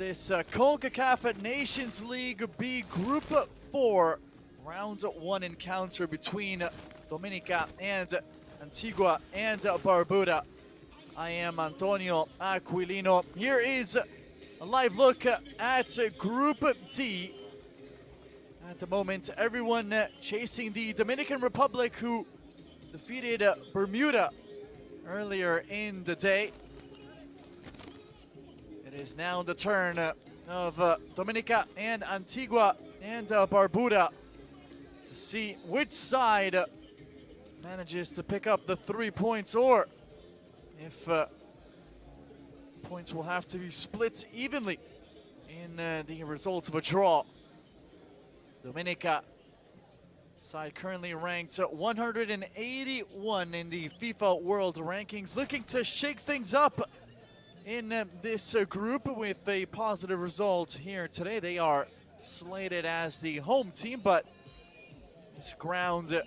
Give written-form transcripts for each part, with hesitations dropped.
this Concacaf Nations League B Group 4 Round 1 encounter between Dominica and Antigua and Barbuda. I am Antonio Aquilino. Here is a live look at Group D. At the moment, everyone chasing the Dominican Republic, who defeated Bermuda earlier in the day. It is now the turn of Dominica and Antigua and Barbuda to see which side manages to pick up the 3 points, or if points will have to be split evenly in the result of a draw. Dominica side currently ranked 181 in the FIFA World Rankings, looking to shake things up in this group with a positive result here today. They are slated as the home team, but it's ground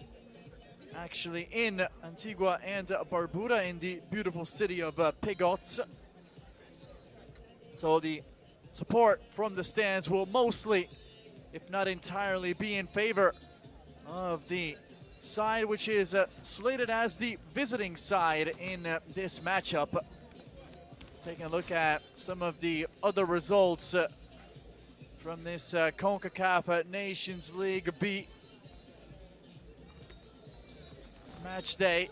actually in Antigua and Barbuda in the beautiful city of Pegots. So the support from the stands will mostly, if not entirely, be in favor of the side which is slated as the visiting side in this matchup. Taking a look at some of the other results from this Concacaf Nations League B match day.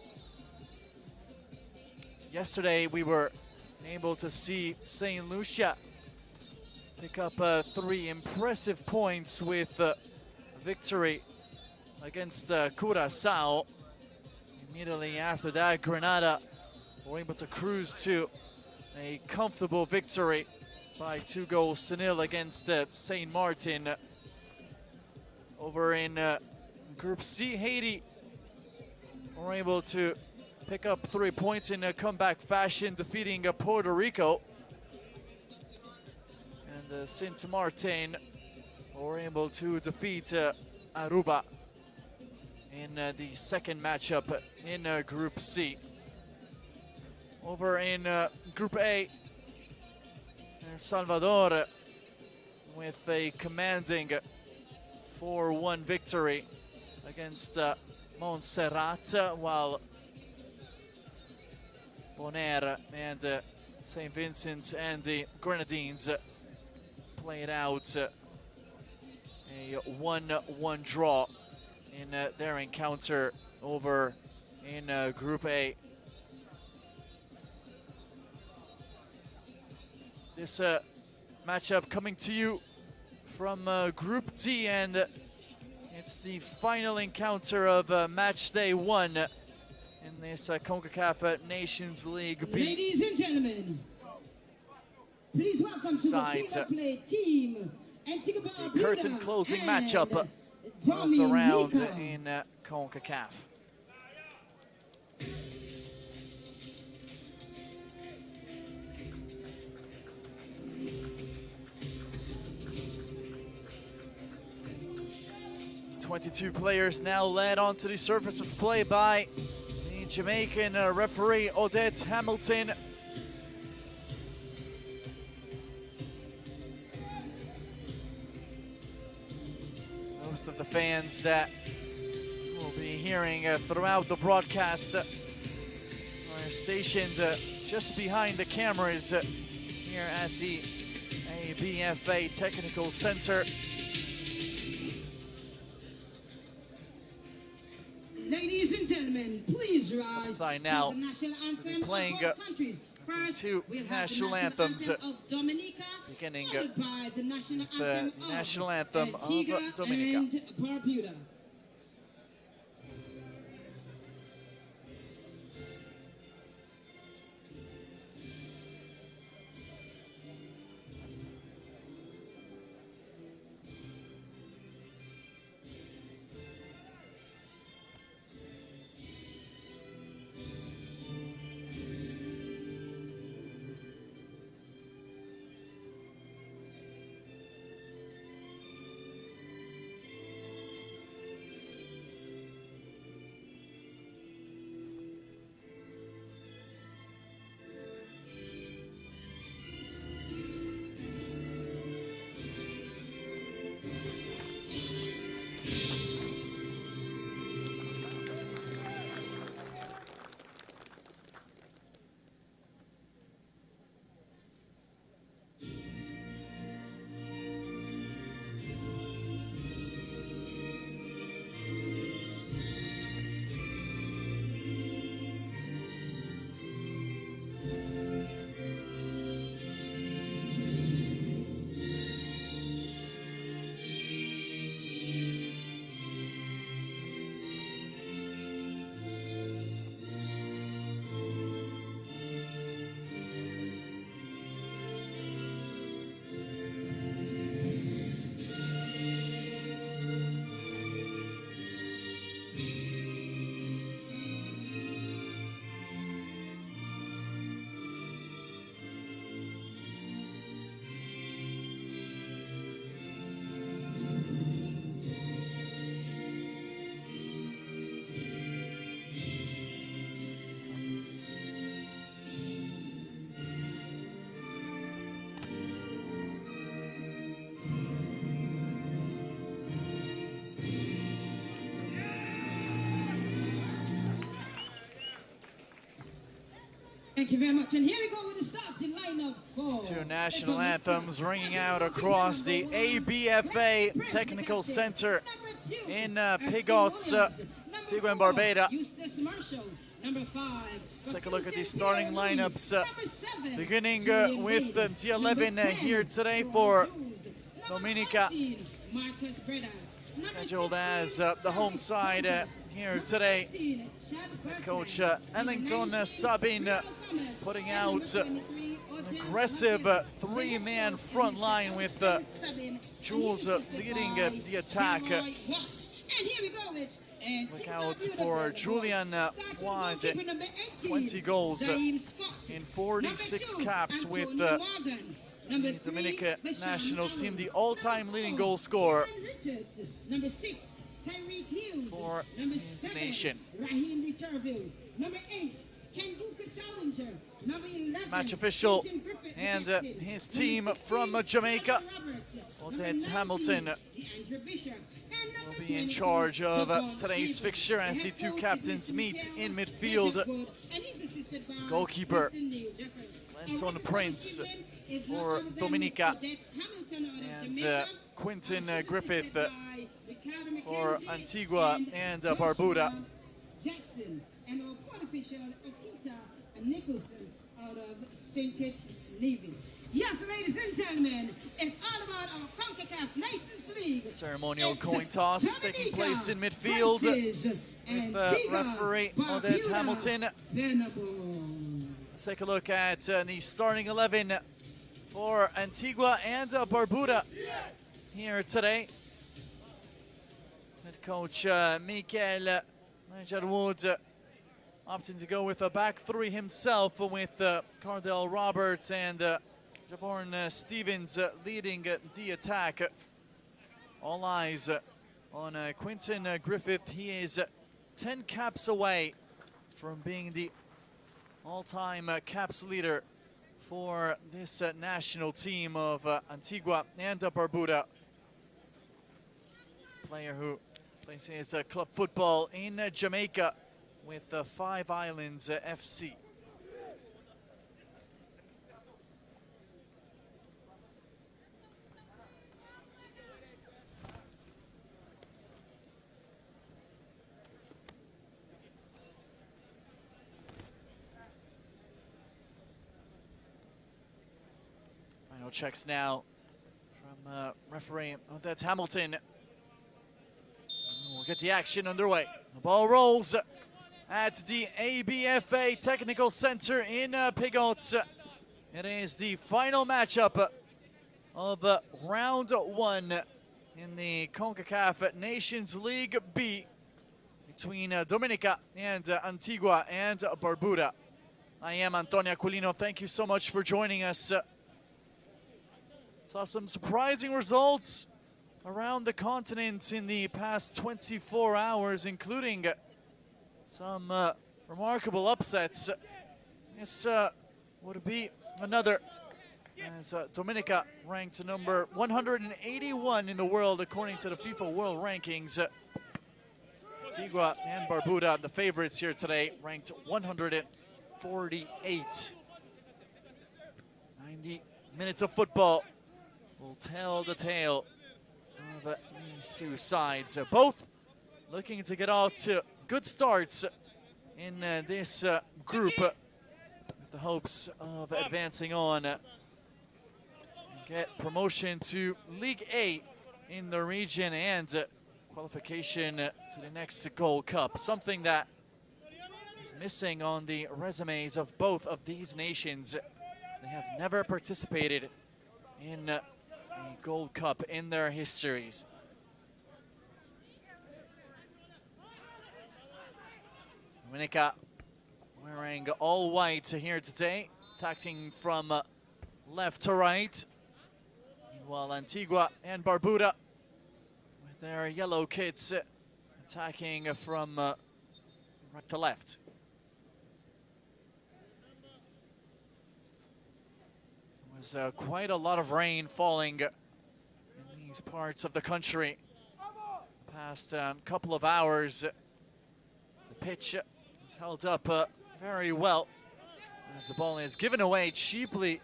Yesterday we were able to see St. Lucia pick up 3 impressive points with victory against Curaçao. Immediately after that, Granada were able to cruise to a comfortable victory by 2-0 against St. Martin. Over in Group C, Haiti were able to pick up 3 points in a comeback fashion, defeating Puerto Rico. And Saint Martin were able to defeat Aruba in the second matchup in Group C. Over in Group A, El Salvador with a commanding 4-1 victory against Montserrat, while Bonaire and St. Vincent and the Grenadines played out a 1-1 draw in their encounter over in Group A. This matchup coming to you from Group D, and it's the final encounter of match day 1 in this Concacaf Nations League B. Ladies and gentlemen, please welcome to the play team Antigua Barbuda, the curtain closing matchup of Dominica. the round in Concacaf. .22 players now led onto the surface of play by the Jamaican referee Odette Hamilton. Most of the fans that we'll be hearing throughout the broadcast are stationed just behind the cameras here at the ABFA Technical Center. Ladies and gentlemen, please rise. Subside now. The national anthem Playing of both countries. First, 2 we'll have national the anthems, anthem of Dominica, beginning followed by the national with anthem the national anthem of Antigua Dominica. and Barbuda. Thank you very much. And here we go with the starting lineup for Two national anthems ringing out across the ABFA Technical Center in Pigots, Antigua Barbuda. Let's take a look at these starting lineups, beginning with the 11 here today for Dominica, scheduled as the home side here today. Coach Ellington Sabin putting out an aggressive three-man front line with Jules leading the attack. Look out for Julian Wad, 20 goals in 46 caps with the Dominica national team, the all-time leading goal scorer for his nation. Match official and his team from Jamaica, Odette Hamilton, will be in charge of today's fixture as the two captains meet in midfield. Goalkeeper Glenson Prince for Dominica, and Quentin Griffith for Antigua and Barbuda. Yes, ladies and gentlemen, it's all about our Concacaf Nations League. Ceremonial coin toss taking place in midfield with referee Odette Hamilton. Let's take a look at the starting 11 for Antigua and Barbuda here today. Head coach Michael Jarwood opting to go with a back three himself, with Cardell Roberts and Javon Stevens leading the attack. All eyes on Quentin Griffith. He is 10 caps away from being the all-time caps leader for this national team of Antigua and Barbuda. Player who plays his club football in Jamaica with Five Islands FC. Final checks now from referee Odette Hamilton. We'll get the action underway. The ball rolls at the ABFA Technical Center in Pigots. It is the final matchup of round one in the Concacaf Nations League B between Dominica and Antigua and Barbuda. I am Antonio Aquilino. Thank you so much for joining us. Saw some surprising results around the continent in the past 24 hours, including some remarkable upsets. This would be another, as Dominica ranked number 181 in the world according to the FIFA World Rankings. Antigua and Barbuda, the favorites here today, ranked 148. 90 minutes of football will tell the tale of these two sides. Both looking to get out to good starts in this group with the hopes of advancing on and get promotion to League A in the region and qualification to the next Gold Cup, something that is missing on the resumes of both of these nations. They have never participated in a Gold Cup in their histories. Dominica wearing all white here today, attacking from left to right. Meanwhile, Antigua and Barbuda with their yellow kits attacking from right to left. There was quite a lot of rain falling in these parts of the country the past couple of hours. The pitch is held up very well. as the ball is given away cheaply.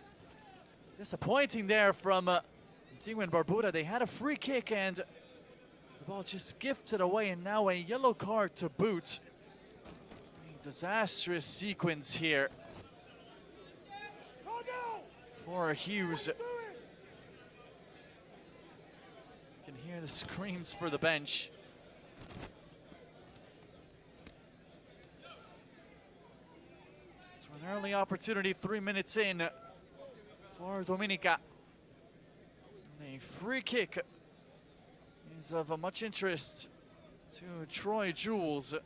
Disappointing there from Antigua Barbuda. They had a free kick and the ball just gifted away, and now a yellow card to boot. A disastrous sequence here for Hughes. You can hear the screams for the bench. So an early opportunity 3 minutes in for Dominica. And a free kick is of much interest to Troy Jules, the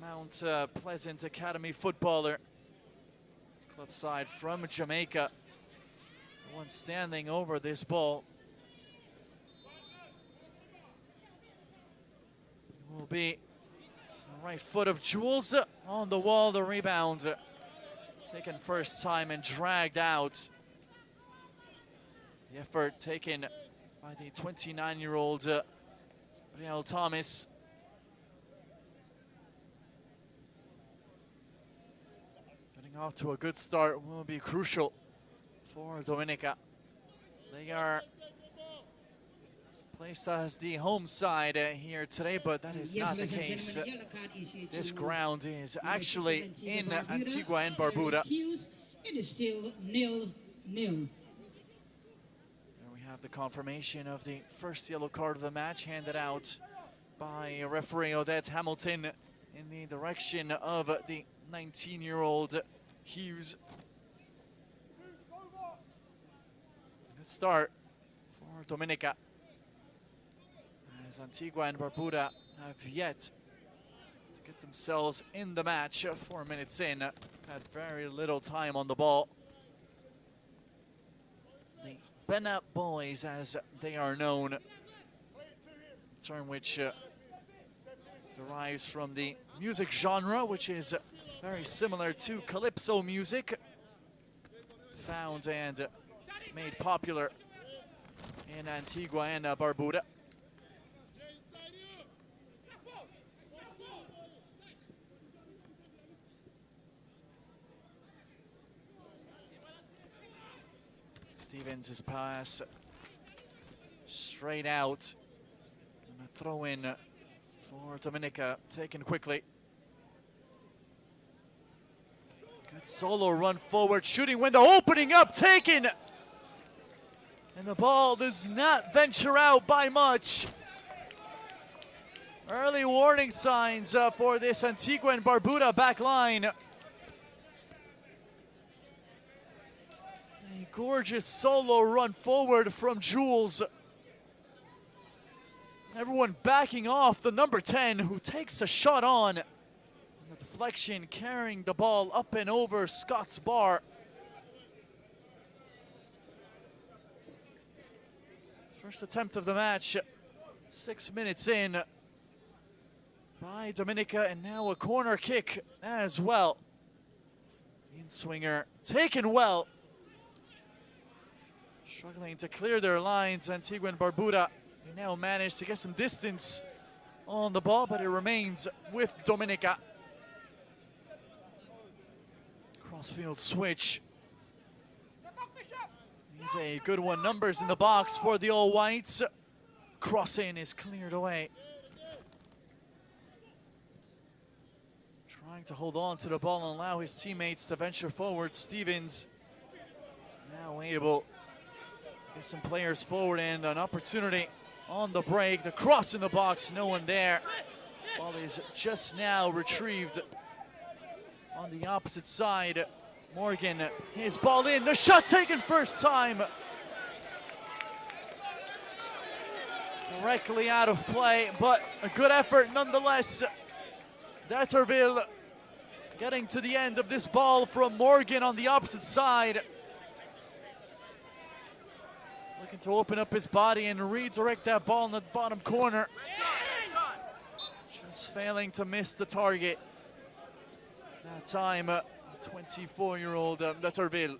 Mount Pleasant Academy footballer. Club side from Jamaica, the one standing over this ball. It will be the right foot of Jules on the wall. The rebound taken first time and dragged out. The effort taken by the 29-year-old Riel Thomas. Getting off to a good start will be crucial for Dominica. They are placed as the home side here today, but that is not the case. This ground is actually in Antigua and Barbuda. It is still 0-0. And we have the confirmation of the first yellow card of the match handed out by referee Odette Hamilton in the direction of the 19-year-old Hughes. Good start for Dominica, as Antigua and Barbuda have yet to get themselves in the match. 4 minutes in, had very little time on the ball. The Bena Boys, as they are known, a term which derives from the music genre, which is very similar to calypso music, found and made popular in Antigua and Barbuda. Stevens' pass straight out, and a throw in for Dominica, taken quickly. Good solo run forward, shooting window opening up, taken! And the ball does not venture out by much. Early warning signs for this Antigua and Barbuda back line. A gorgeous solo run forward from Jules. Everyone backing off the number 10, who takes a shot on. And the deflection carrying the ball up and over Scott's bar. First attempt of the match, 6 minutes in, by Dominica, and now a corner kick as well. In-swinger taken well. Struggling to clear their lines, Antigua and Barbuda. They now manage to get some distance on the ball, but it remains with Dominica. Crossfield switch. He's a good one. Numbers in the box for the All Whites. Crossing is cleared away. Trying to hold on to the ball and allow his teammates to venture forward. Stevens now able to get some players forward, and an opportunity on the break. The cross in the box, no one there. Ball is just now retrieved on the opposite side. Morgan, his ball in, the shot taken first time. Directly out of play, but a good effort nonetheless. D'Etterville getting to the end of this ball from Morgan on the opposite side. Looking to open up his body and redirect that ball in the bottom corner. Just failing to miss the target. That time, 24-year-old D'Etterville.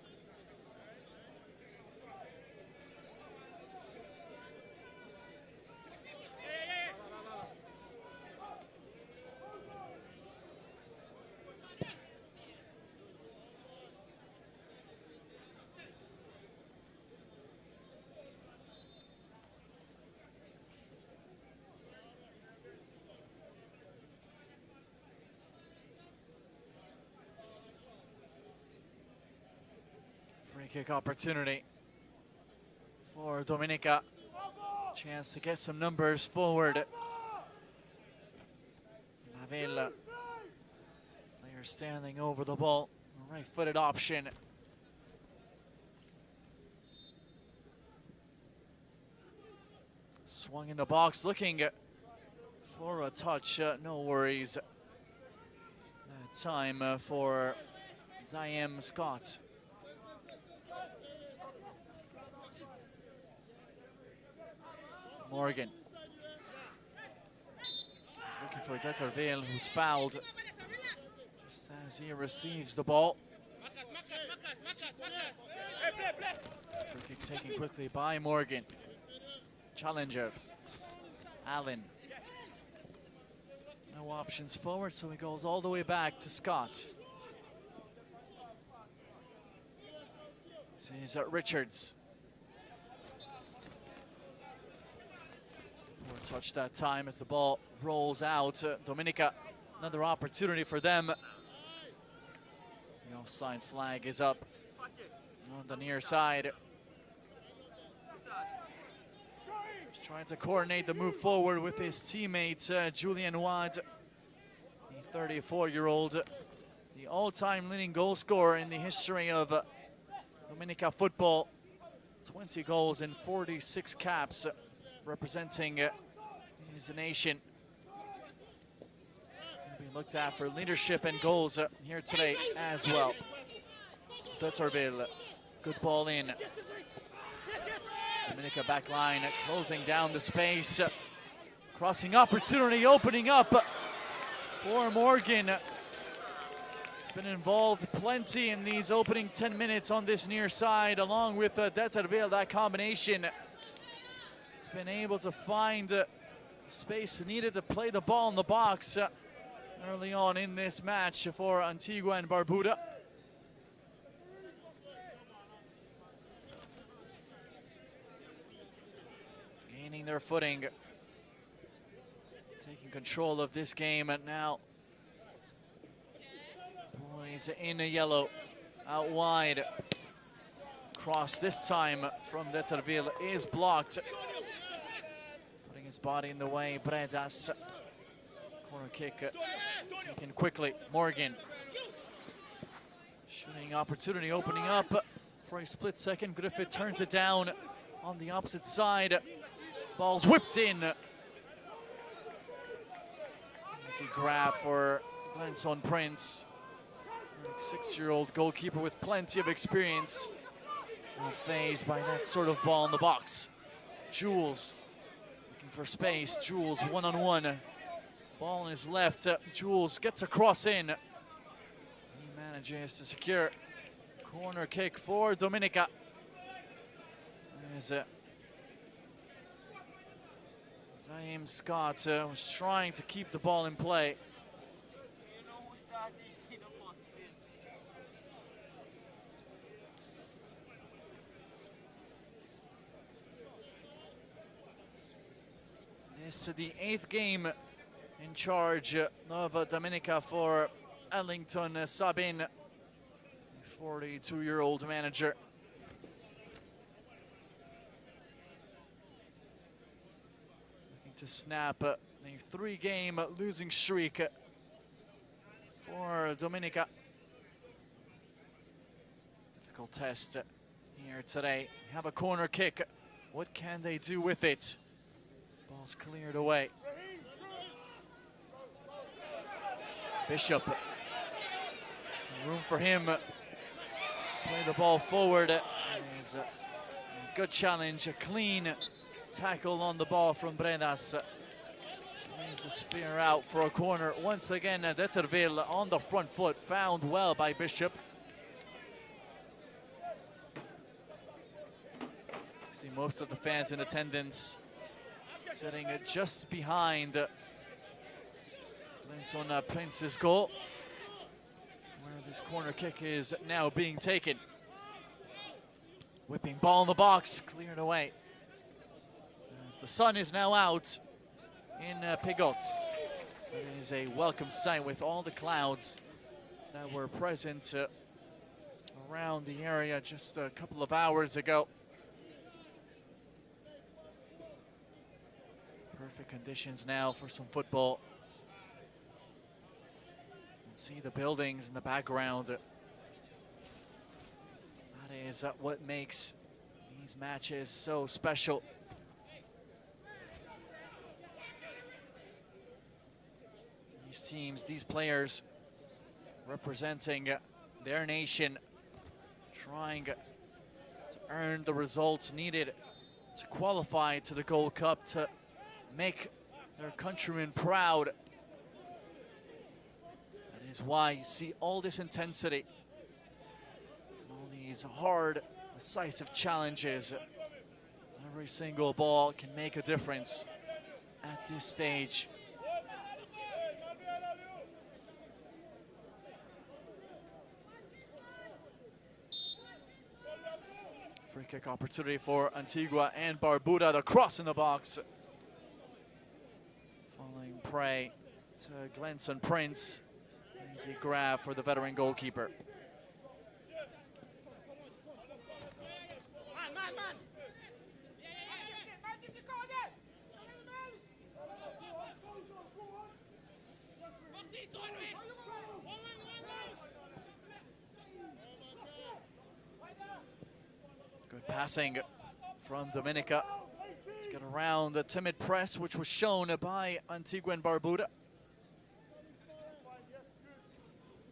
kick opportunity for Dominica. Chance to get some numbers forward. Lavelle, player standing over the ball, right-footed option. Swung in the box, looking for a touch, no worries. That time for Zayem Scott. Morgan. He's looking for Deterville, who's fouled just as he receives the ball. Free kick taken quickly by Morgan. Challenger. Allen. No options forward, so he goes all the way back to Scott. This is Richards. Poor touch that time as the ball rolls out. Dominica, another opportunity for them. The offside flag is up on the near side. Just trying to coordinate the move forward with his teammate, Julian Wad, the 34-year-old, the all-time leading goal scorer in the history of Dominica football. 20 goals and 46 caps representing his nation. Being looked at for leadership and goals here today as well. Deterville, good ball in. Dominica back line, closing down the space. Crossing opportunity, opening up for Morgan. He's been involved plenty in these opening 10 minutes on this near side, along with Deterville, that combination. He's been able to find space needed to play the ball in the box early on in this match for Antigua and Barbuda. Gaining their footing, taking control of this game, and now boys in yellow out wide. Cross this time from Deterville is blocked. Putting his body in the way, Bredas. Corner kick taken quickly. Morgan. Shooting opportunity opening up for a split second. Griffith turns it down on the opposite side. Ball's whipped in. Easy grab for Glenson Prince. 36-year-old goalkeeper with plenty of experience. Not fazed by that sort of ball in the box. Jules looking for space. Jules one-on-one. Ball on his left. Jules gets a cross in. He manages to secure corner kick for Dominica. As Zayem Scott was trying to keep the ball in play. This is the 8th game in charge of Dominica for Ellington Sabin, the 42-year-old manager. Looking to snap the 3-game losing streak for Dominica. Difficult test here today. Have a corner kick. What can they do with it? Ball's cleared away. Bishop. Some room for him. Play the ball forward. There's a good challenge, a clean tackle on the ball from Bredas. Lays the sphere out for a corner. Once again, Deterville on the front foot, found well by Bishop. See most of the fans in attendance sitting just behind Glenson Prince's goal, where this corner kick is now being taken. Whipping ball in the box, cleared away. As the sun is now out in Pigots. It is a welcome sight with all the clouds that were present around the area just a couple of hours ago. Perfect conditions now for some football. And see the buildings in the background. That is what makes these matches so special. These teams, these players representing their nation, trying to earn the results needed to qualify to the Gold Cup, to make their countrymen proud. That is why you see all this intensity, all these hard, decisive challenges. Every single ball can make a difference at this stage. Free kick opportunity for Antigua and Barbuda. The cross in the box. Falling prey to Glenson Prince. Easy grab for the veteran goalkeeper. Good passing from Dominica to get around the timid press, which was shown by Antigua and Barbuda.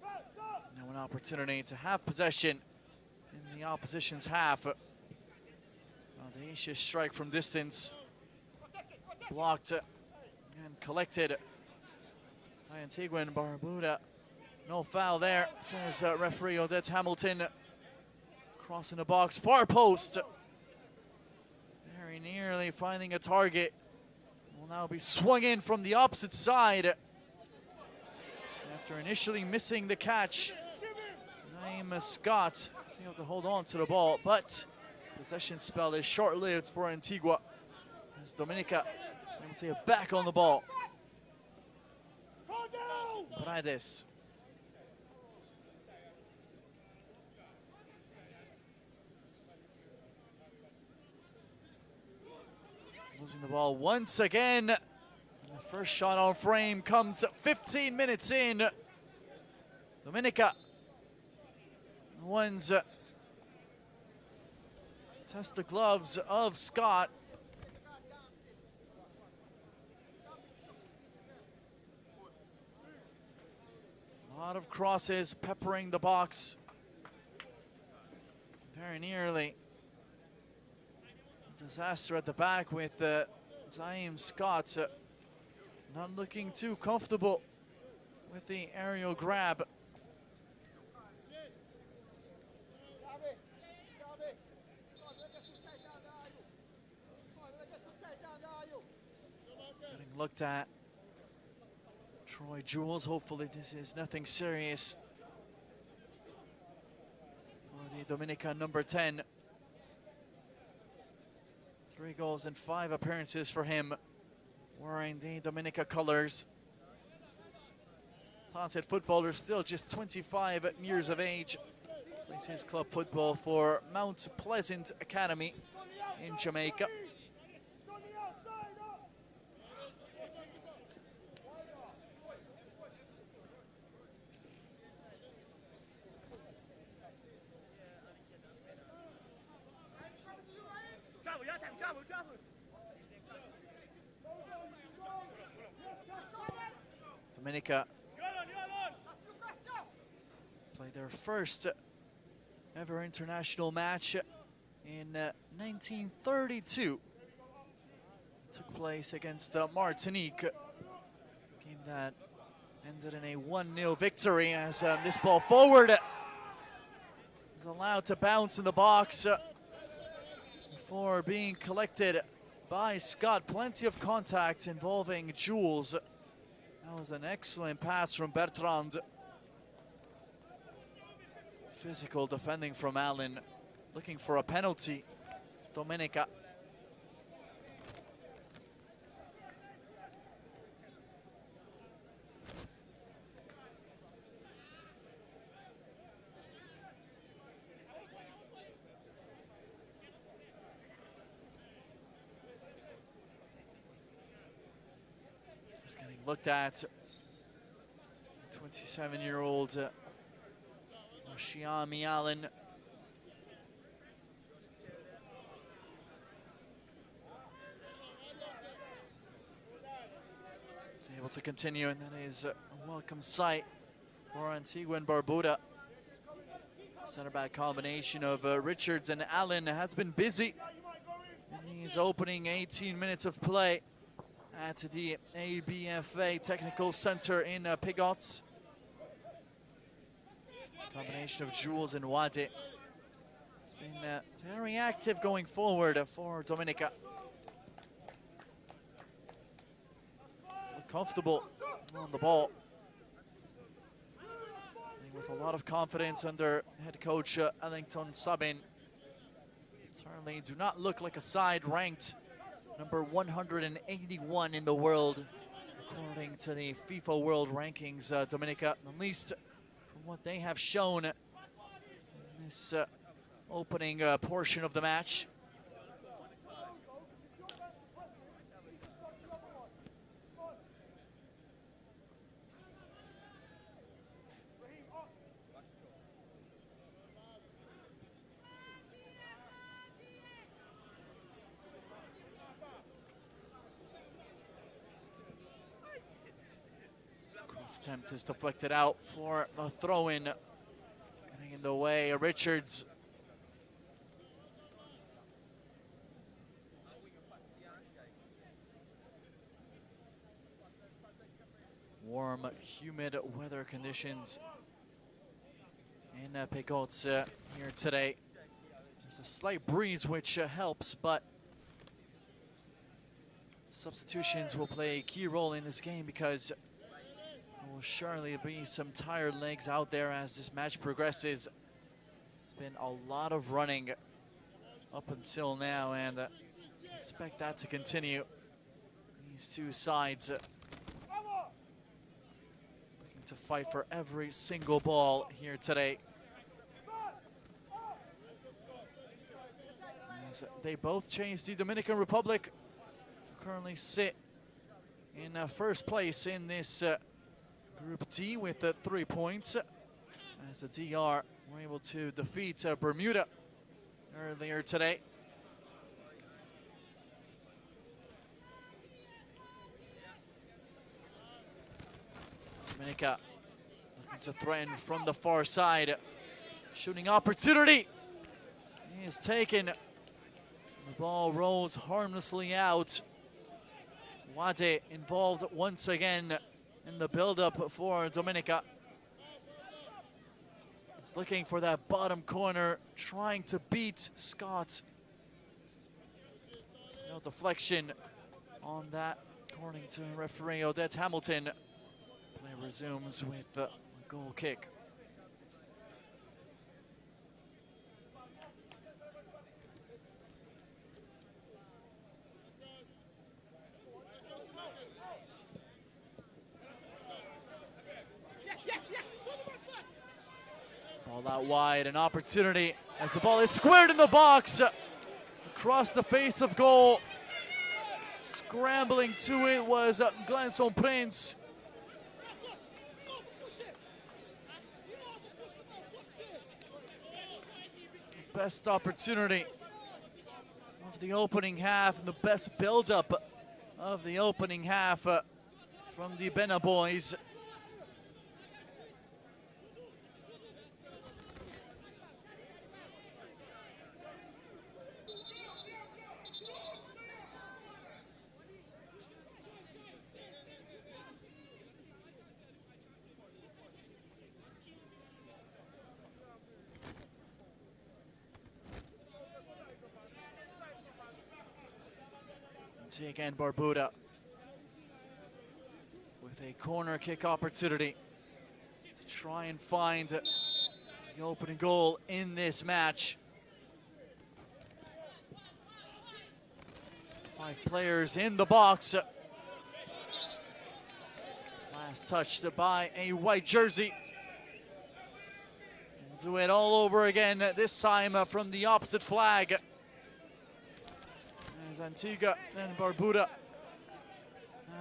Now an opportunity to have possession in the opposition's half. Audacious strike from distance. Blocked and collected by Antigua and Barbuda. No foul there, says referee Odette Hamilton. Crossing the box, far post. Very nearly finding a target. Will now be swung in from the opposite side. After initially missing the catch, Naeem Scott is able to hold on to the ball, but possession spell is short-lived for Antigua as Dominica able to get back on the ball. Paredes. Losing the ball once again. And the first shot on frame comes 15 minutes in. Dominica, the ones test the gloves of Scott. A lot of crosses peppering the box. Very nearly. Disaster at the back with Naeem Scott not looking too comfortable with the aerial grab. Getting looked at. Troy Jules, hopefully this is nothing serious for the Dominica number 10. 3 goals and 5 appearances for him, wearing the Dominica colors. Talented footballer, still just 25 years of age. Plays his club football for Mount Pleasant Academy in Jamaica. Dominica played their first ever international match in 1932. It took place against Martinique. Game that ended in a 1-0 victory as this ball forward is allowed to bounce in the box before being collected by Scott. Plenty of contact involving Jules. That was an excellent pass from Bertrand. Physical defending from Allen, looking for a penalty. Dominica. Just getting looked at. 27-year-old Shiami Allen. Is able to continue, and that is a welcome sight for Antigua and Barbuda. Center back combination of Richards and Allen has been busy in these opening 18 minutes of play at the ABFA Technical Center in Pigots. Combination of Jules and Wade. It's been very active going forward for Dominica. Comfortable on the ball. With a lot of confidence under head coach Ellington Sabin. Certainly do not look like a side ranked number 181 in the world, according to the FIFA World Rankings. Dominica, at least from what they have shown in this opening portion of the match. Attempt is deflected out for a throw-in. Getting in the way, Richards. Warm, humid weather conditions in Pigots here today. There's a slight breeze which helps, but substitutions will play a key role in this game because there will surely be some tired legs out there as this match progresses. It's been a lot of running up until now, and expect that to continue. These two sides looking to fight for every single ball here today. As they both changed the Dominican Republic, currently sit in first place in this Group D with 3 points, as the DR were able to defeat Bermuda earlier today. Dominica looking to threaten from the far side. Shooting opportunity is taken. The ball rolls harmlessly out. Wade involved once again in the build-up for Dominica. He's looking for that bottom corner, trying to beat Scott. There's no deflection on that, according to referee Odette Hamilton. Play resumes with a goal kick. Ball out wide, an opportunity as the ball is squared in the box across the face of goal. Scrambling to it was Glenson Prince. Best opportunity of the opening half and the best build-up of the opening half from the Bena boys. Again, Barbuda with a corner kick opportunity to try and find the opening goal in this match. 5 players in the box. Last touched by a white jersey. We'll do it all over again, this time from the opposite flag. As Antigua and Barbuda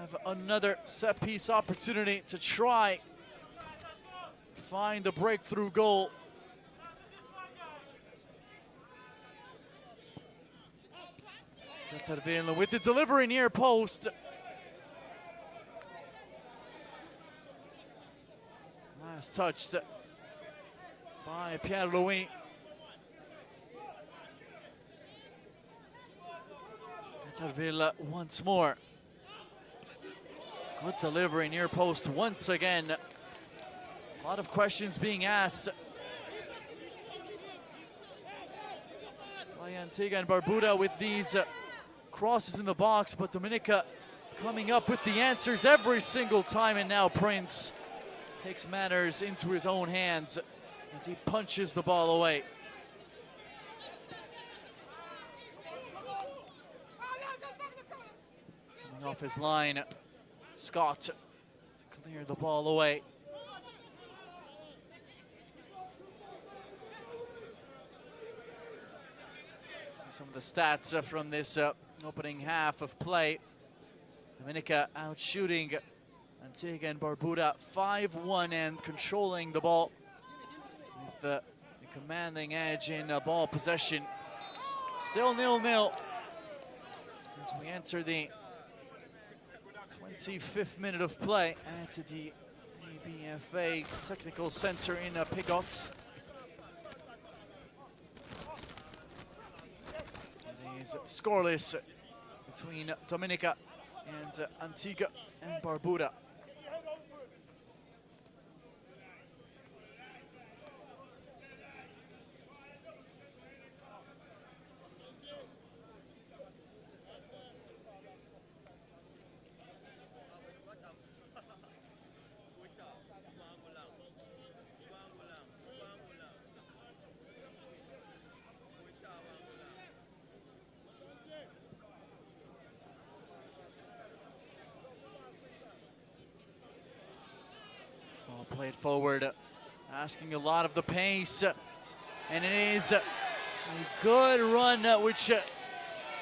have another set piece opportunity to try find the breakthrough goal. Deterville with the delivery near post. Last touched by Pierre-Louis. Deterville once more. Good delivery near post once again. A lot of questions being asked by Antigua and Barbuda with these crosses in the box, but Dominica coming up with the answers every single time, and now Prince takes matters into his own hands as he punches the ball away. Coming off his line, Scott to clear the ball away. See some of the stats from this opening half of play. Dominica out shooting Antigua and Barbuda 5-1 and controlling the ball with the commanding edge in ball possession. Still 0-0 as we enter the 25th minute of play at the ABFA Technical Center in Pigots. It is scoreless between Dominica and Antigua and Barbuda. Played forward, asking a lot of the pace, and it is a good run which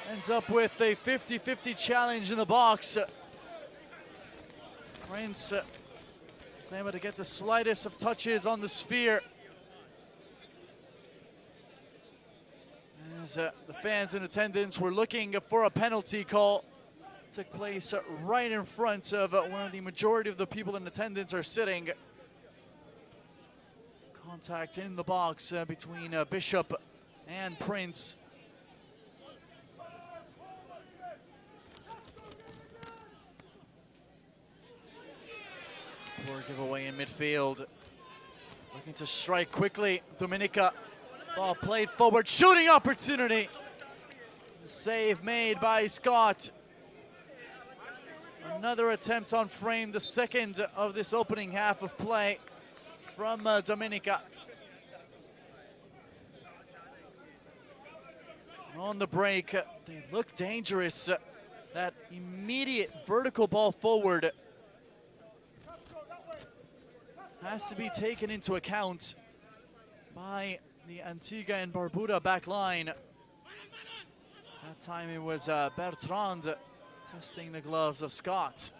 ends up with a 50-50 challenge in the box. Prince is able to get the slightest of touches on the sphere as the fans in attendance were looking for a penalty call. Took place right in front of where the majority of the people in attendance are sitting. Contact in the box between Bishop and Prince. Poor giveaway in midfield. Looking to strike quickly. Dominica, ball played forward, shooting opportunity. The save made by Scott. Another attempt on frame, the second of this opening half of play from Dominica. On the break, they look dangerous. That immediate vertical ball forward has to be taken into account by the Antigua and Barbuda back line. That time it was Bertrand testing the gloves of Scott.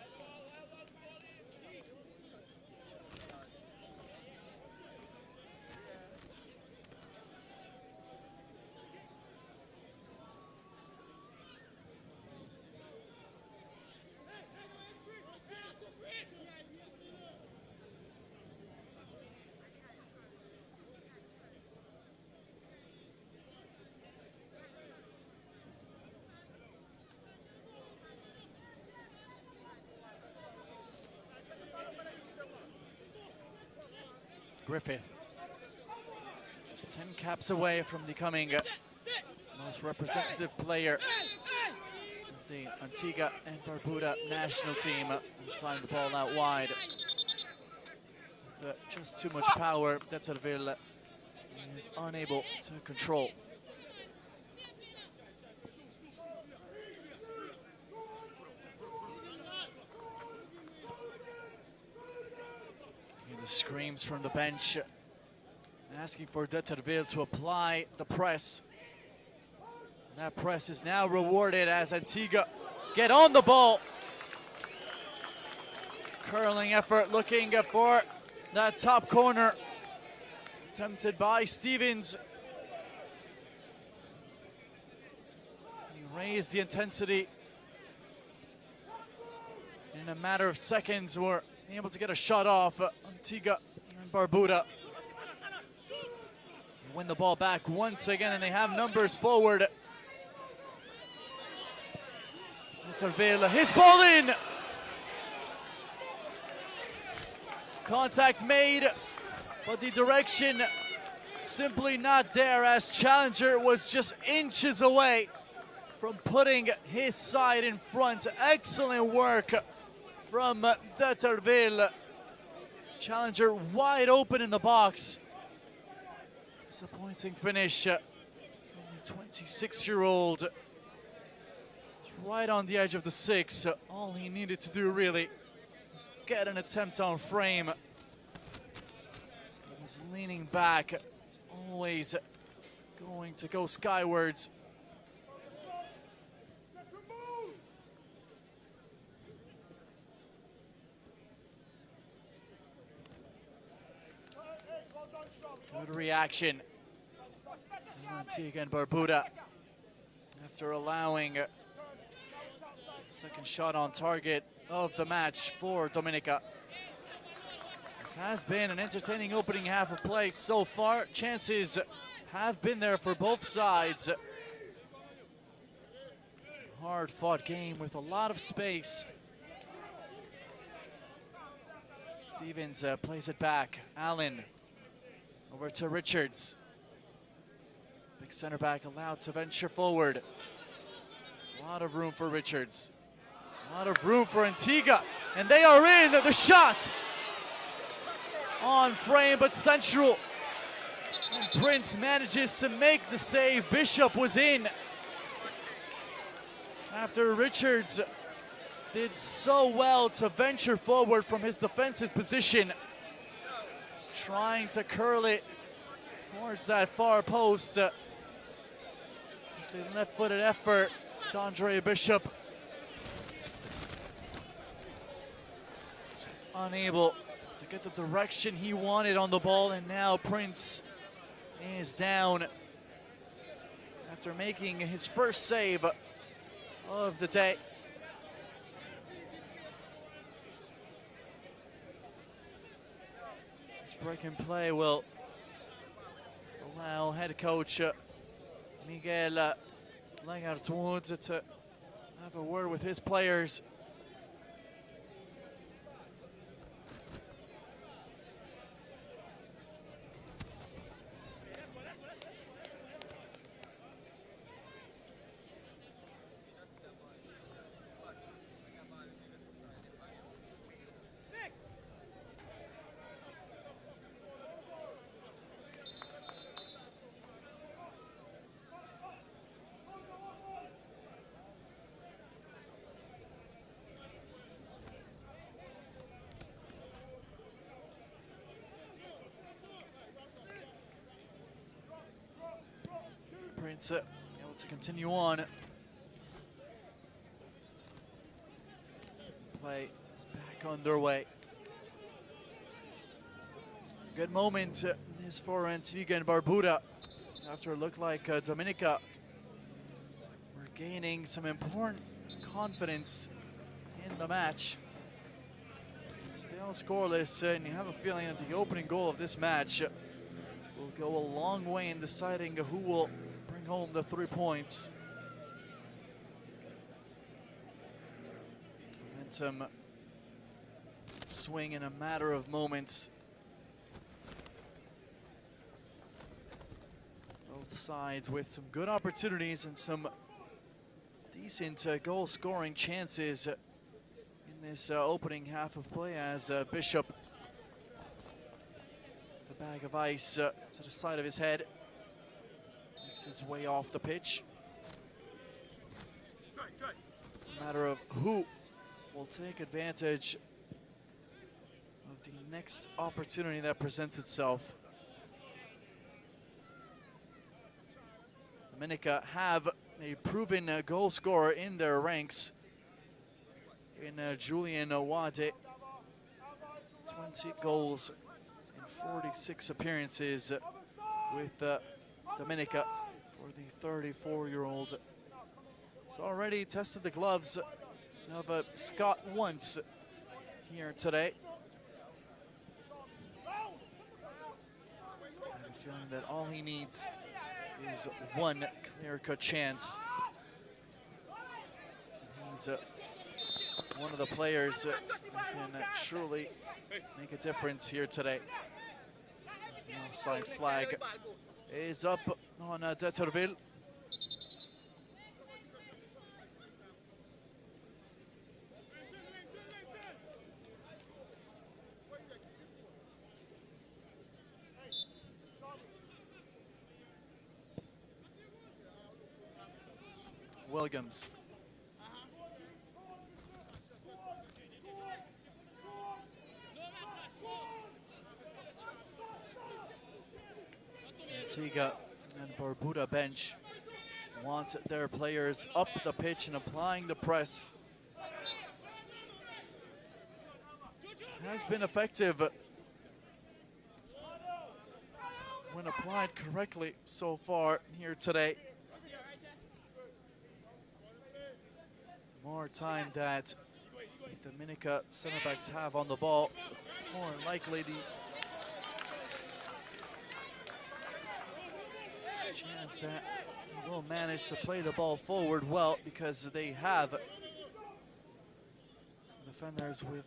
Griffith, just 10 caps away from becoming most representative player of the Antigua and Barbuda national team. Flying the ball out wide with just too much power. Deterville is unable to control. The screams from the bench asking for Deterville to apply the press. And that press is now rewarded as Antigua get on the ball Curling effort looking for that top corner. Attempted by Stevens. He raised the intensity. In a matter of seconds, we're able to get a shot off. Antigua Barbuda. They win the ball back once again, and they have numbers forward. Tervela, his ball in! Contact made, but the direction simply not there, as Challenger was just inches away from putting his side in front. Excellent work from Tervela. Challenger wide open in the box. Disappointing finish. Only 26-year-old. Right on the edge of the six. All he needed to do really was get an attempt on frame. He was leaning back. He's always going to go skywards. Good reaction. Antigua Barbuda, after allowing second shot on target of the match for Dominica. This has been an entertaining opening half of play so far. Chances have been there for both sides. Hard-fought game with a lot of space. Stevens plays it back. Allen over to Richards. Big center back allowed to venture forward. A lot of room for Richards. A lot of room for Antigua. And they are in. The shot on frame, but central. And Prince manages to make the save. Bishop was in. After Richards did so well to venture forward from his defensive position. Just trying to curl it towards that far post. The left-footed effort, D'Andre Bishop just unable to get the direction he wanted on the ball, and now Prince is down after making his first save of the day. This break and play will allow head coach Miguel Lagartwood to have a word with his players. Prince able to continue on. Play is back underway. Good moment is for Antigua and Barbuda. After it looked like Dominica were gaining some important confidence in the match. Still scoreless, and you have a feeling that the opening goal of this match will go a long way in deciding who will bring home the 3 points. Momentum swing in a matter of moments. Both sides with some good opportunities and some decent goal-scoring chances in this opening half of play, as Bishop with a bag of ice to the side of his head makes his way off the pitch. It's a matter of who will take advantage of the next opportunity that presents itself. Dominica have a proven goal scorer in their ranks in Julian Wade. 20 goals in 46 appearances with Dominica for the 34-year-old. He's already tested the gloves of Scott once here today. I have a feeling that all he needs is one clear-cut chance. He's one of the players that can truly make a difference here today. As the offside flag is up on Deterville. Williams. Antigua and Barbuda bench want their players up the pitch and applying the press. Has been effective when applied correctly so far here today. The more time that the Dominica center backs have on the ball, the more likely the chance that they will manage to play the ball forward well, because they have some defenders with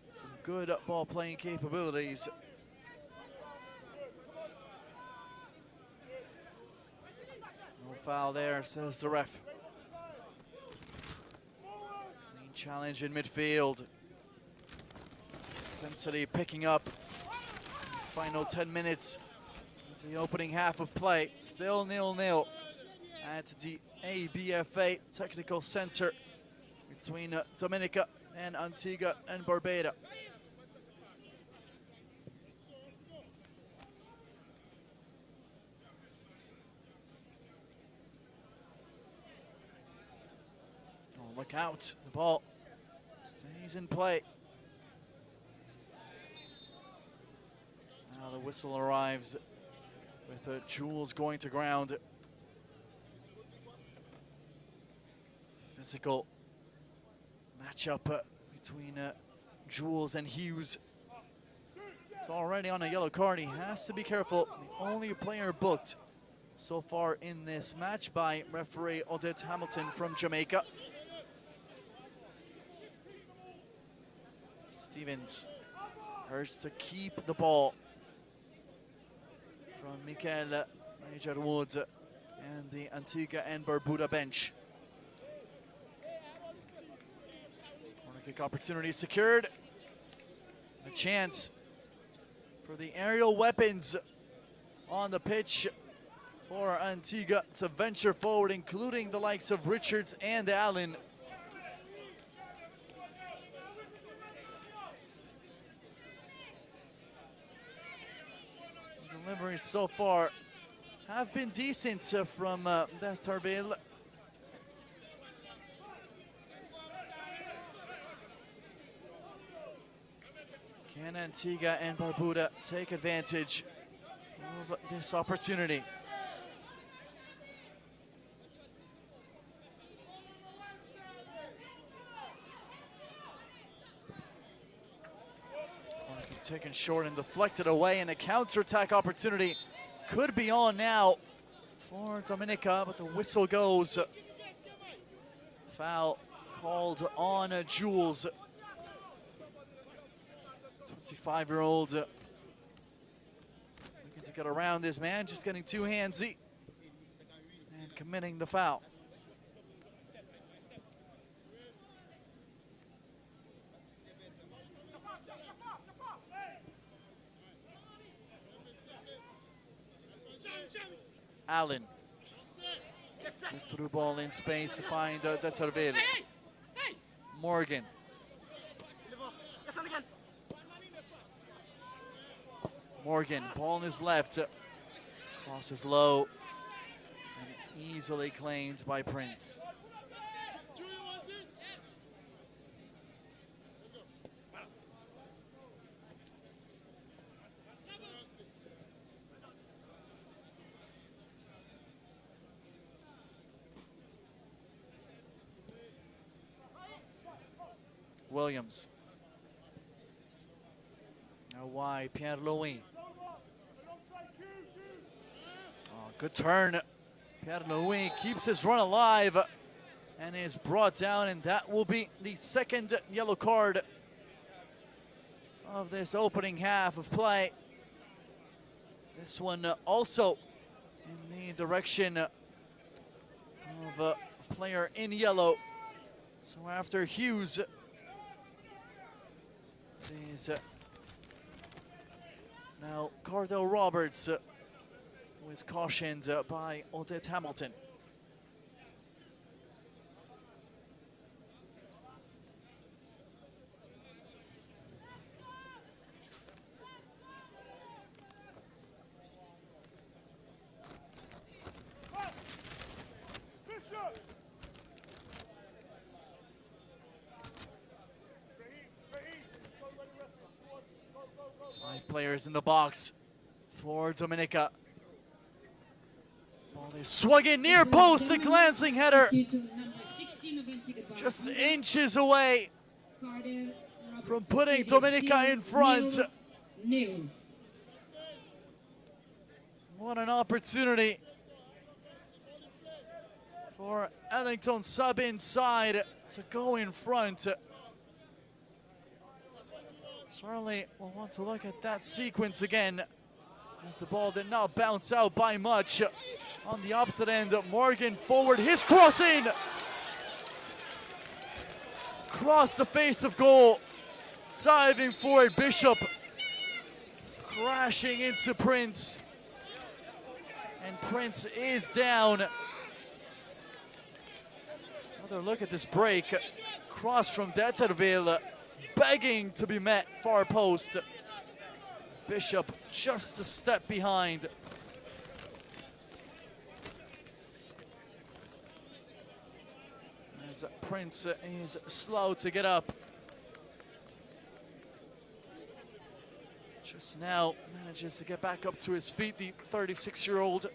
some good ball playing capabilities. No foul there, says the ref. Clean challenge in midfield. Intensity picking up. These final 10 minutes. The opening half of play, still 0-0 at the ABFA Technical Center between Dominica and Antigua and Barbuda. Oh, look out, the ball stays in play. Now the whistle arrives with Jules going to ground. Physical matchup between Jules and Hughes. He's already on a yellow card. He has to be careful. The only player booked so far in this match by referee Odette Hamilton from Jamaica. Stevens urged to keep the ball from Michael Major-Wood and the Antigua and Barbuda bench. Corner kick opportunity secured. A chance for the aerial weapons on the pitch for Antigua to venture forward, including the likes of Richards and Allen. Deliveries so far have been decent from Desterville. Can Antigua and Barbuda take advantage of this opportunity? Taken short and deflected away, and a counterattack opportunity could be on now for Dominica, but the whistle goes. Foul called on Jules. 25-year-old looking to get around this man, just getting too handsy and committing the foul. Allen. Through ball in space to find Deterville. Morgan. Morgan, ball on his left. Crosses low and easily claimed by Prince. Williams. Now wide, Pierre-Louis. Oh, good turn. Pierre-Louis keeps his run alive and is brought down, and that will be the second yellow card of this opening half of play. This one also in the direction of a player in yellow. So after Hughes, it is now Cardell Roberts, who is cautioned by Odette Hamilton. Five players in the box for Dominica. Ball is swung in near post, a glancing header. Just inches away from putting Dominica in front. What an opportunity for Ellington sub inside to go in front. Certainly we'll want to look at that sequence again, as the ball did not bounce out by much. On the opposite end, Morgan forward, his crossing! Across the face of goal, diving for it, Bishop. Crashing into Prince. And Prince is down. Another look at this break. Cross from Deterville, begging to be met, far post. Bishop just a step behind. As Prince is slow to get up. Just now manages to get back up to his feet, the 36-year-old.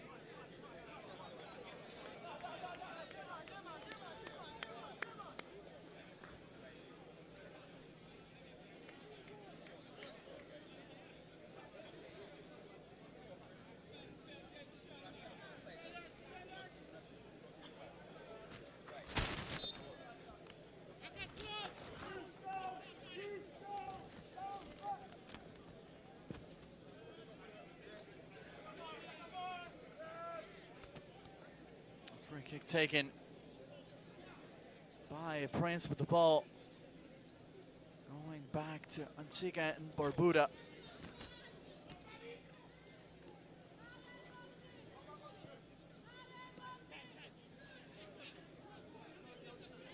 Free kick taken by Prince with the ball going back to Antigua and Barbuda.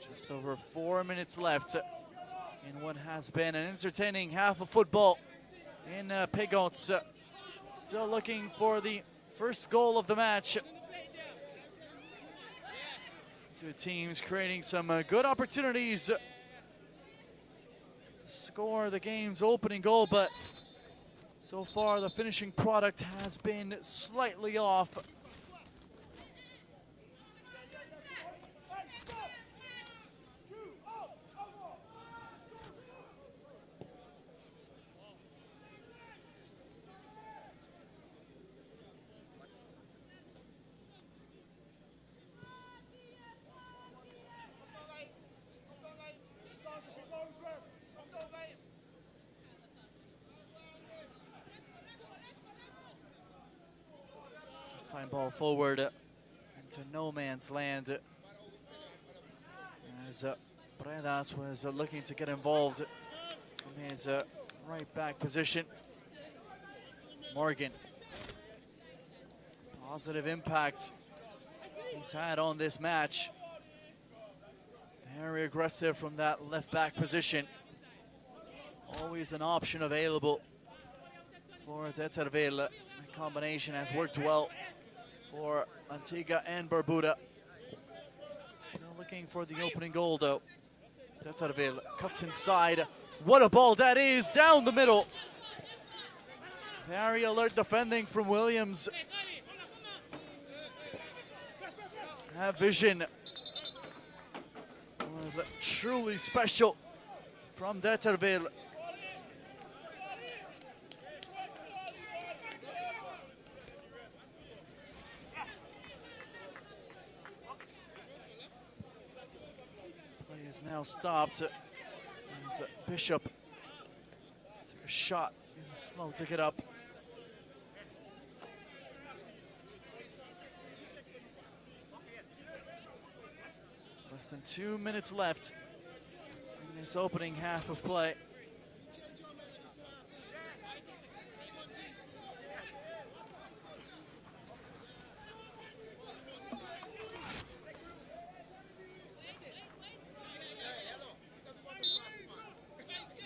Just over 4 minutes left in what has been an entertaining half of football in Pegots. Still looking for the first goal of the match. Two teams creating some good opportunities to score the game's opening goal, but so far the finishing product has been slightly off. Time ball forward into no man's land, as Bredas was looking to get involved from his right back position. Morgan, positive impact he's had on this match. Very aggressive from that left back position. Always an option available for Deterville. The combination has worked well for Antigua and Barbuda. Still looking for the opening goal though. Deterville cuts inside. What a ball that is, down the middle. Very alert defending from Williams. That vision was truly special from Deterville. Play is now stopped as Bishop took a shot in the snow to get up. Less than 2 minutes left in this opening half of play.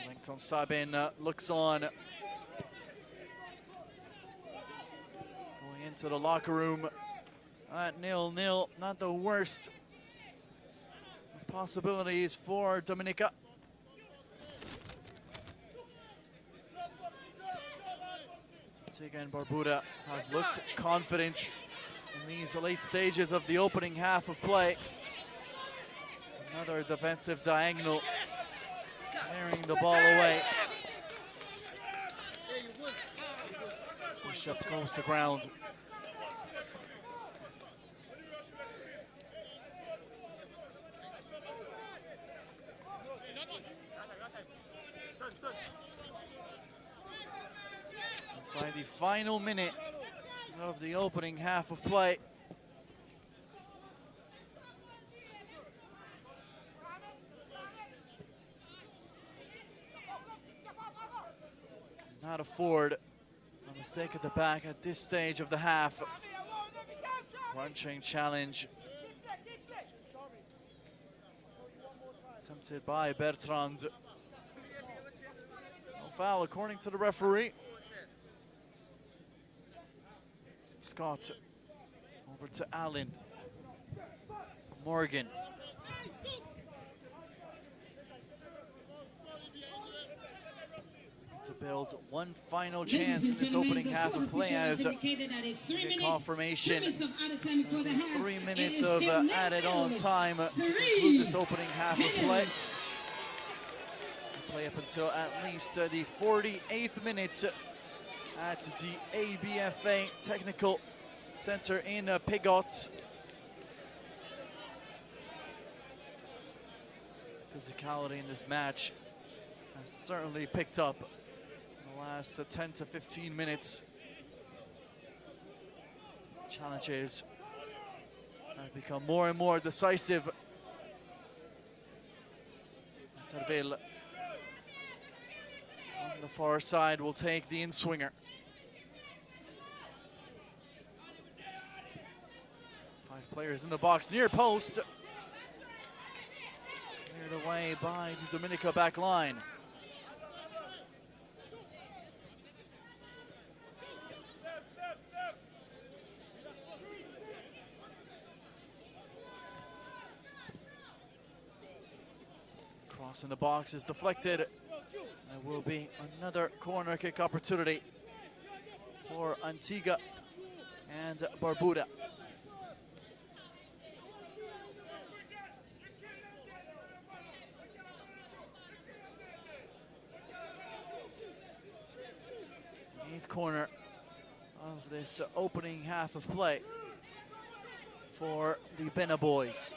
Langton Sabin looks on. Going into the locker room at 0-0. Not the worst of possibilities for Dominica. Antigua and Barbuda have looked confident in these late stages of the opening half of play. Another defensive diagonal, clearing the ball away. Bishop goes to ground. Inside the final minute of the opening half of play. Cannot afford a mistake at the back at this stage of the half. Run-chain challenge. Attempted by Bertrand. No foul according to the referee. Scott over to Allen. Morgan. To build one final chance in this opening half of play as we get confirmation. 3 minutes of added on time to conclude this opening half of play. Play up until at least the 48th minute at the ABFA Technical Center in Pigot. Physicality in this match has certainly picked up in the last 10 to 15 minutes. Challenges have become more and more decisive. Terville on the far side will take the in-swinger. 5 players in the box, near post. Cleared away by the Dominica back line. Cross in the box is deflected. There will be another corner kick opportunity for Antigua and Barbuda. Eighth corner of this opening half of play for the Bena boys.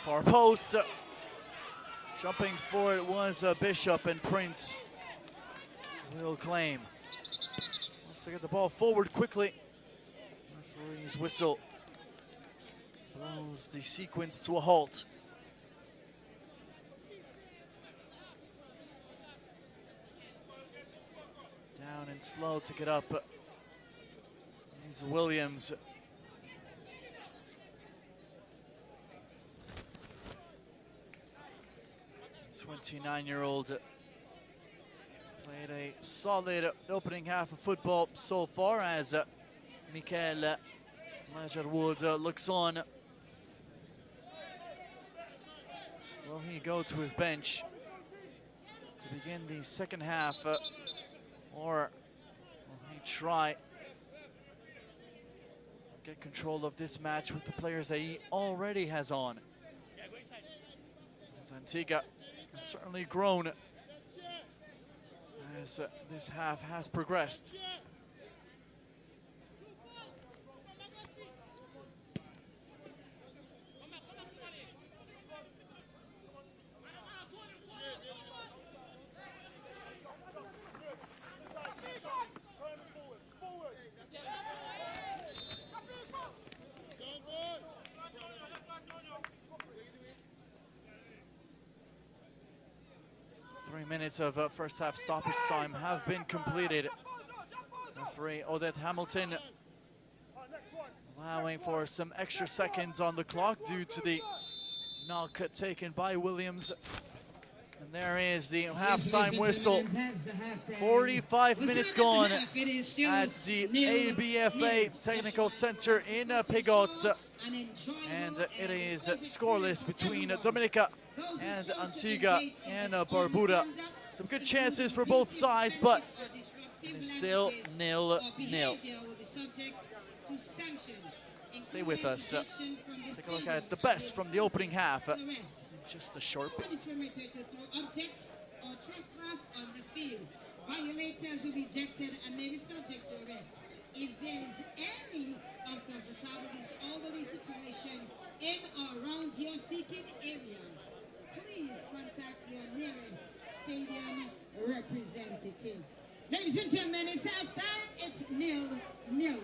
Far post, jumping for it was Bishop, and Prince will claim. Wants to get the ball forward quickly. Referee's whistle blows the sequence to a halt. Down and slow to get up is Williams. 29-year-old has played a solid opening half of football so far as Michael Majerwood looks on. Will he go to his bench to begin the second half, or will he try get control of this match with the players that he already has on. As Antigua has certainly grown as this half has progressed. Minutes of first half stoppage time have been completed. Referee Odette Hamilton allowing for some extra seconds on the clock due to the knock taken by Williams. And there is the halftime whistle. 45 minutes gone at the ABFA Technical Center in Pigots. And it is scoreless between Dominica and Antigua and Barbuda. Some good chances for both sides, but it is still 0-0. Stay with us. Take a look at the best from the opening half. Just a short bit. Violators will be ejected and may be subject to arrest. If there is any uncomfortable disorderly situation in or around your seating area, please contact your nearest stadium representative. Ladies and gentlemen, it's halftime. It's 0-0.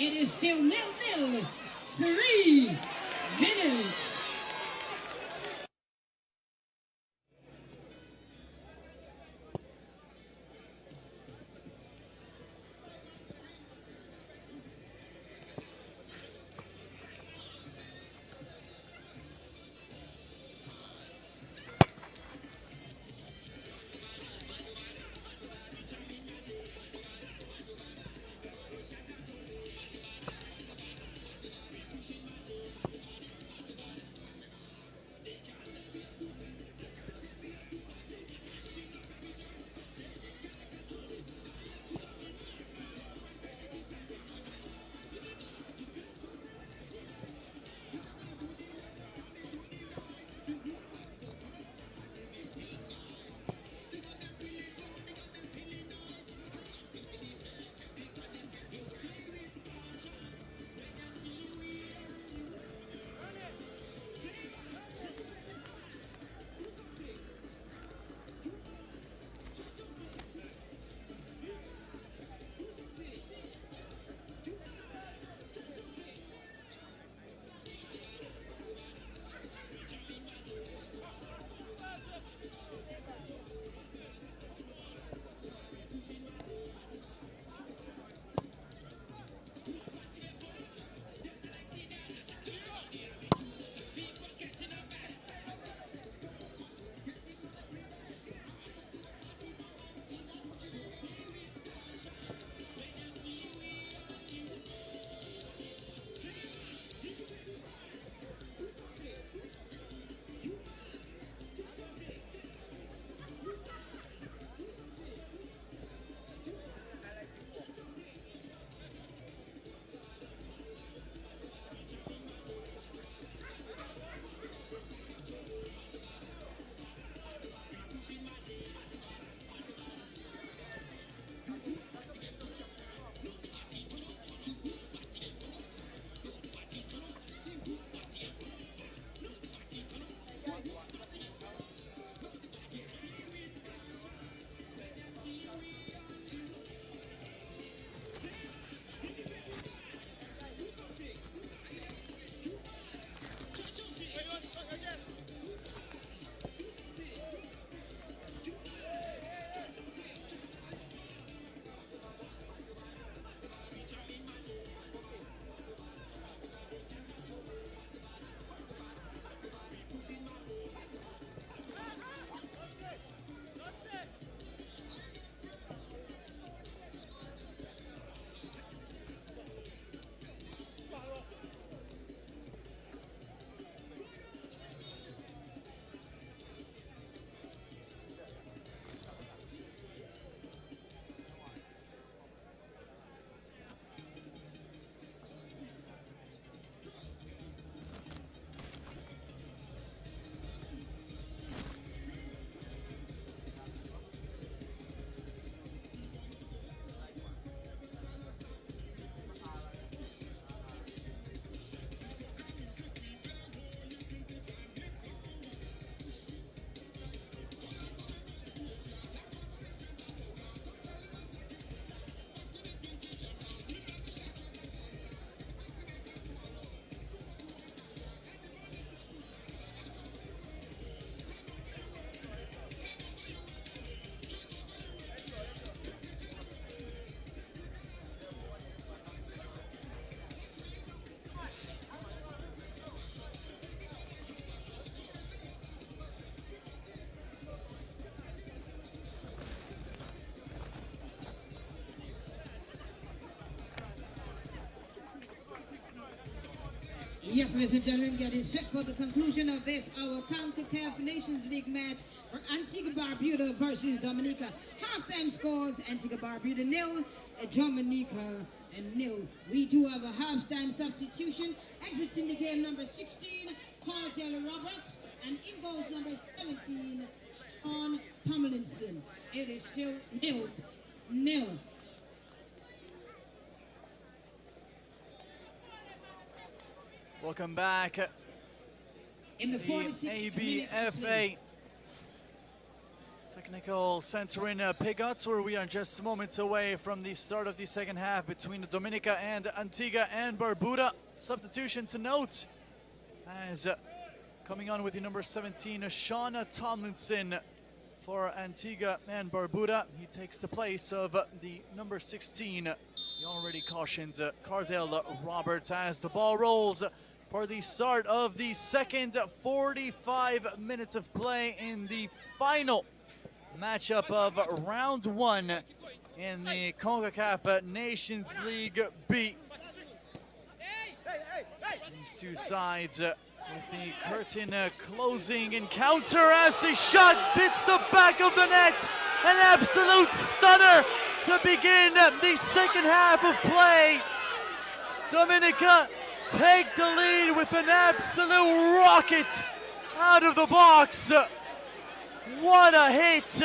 It is still 0-0. 3 minutes. Yes, ladies and gentlemen, getting set for the conclusion of this, our Concacaf Nations League match for Antigua Barbuda versus Dominica. Halftime scores, Antigua Barbuda 0, Dominica 0. We do have a halftime substitution. Exiting the game, number 16, Cartel Roberts, and in goals number 17, Sean Tomlinson. It is still 0-0. Welcome back In the to 46th the ABFA Technical center in Pigots, where we are just moments away from the start of the second half between Dominica and Antigua and Barbuda. Substitution to note as coming on with the number 17, Sean Tomlinson for Antigua and Barbuda. He takes the place of the number 16, the already cautioned Cardell Roberts, as the ball rolls for the start of the second 45 minutes of play in the final matchup of round one in the Concacaf Nations League B. These two sides with the curtain closing encounter as the shot hits the back of the net. An absolute stunner to begin the second half of play. Dominica take the lead with an absolute rocket out of the box. What a hit!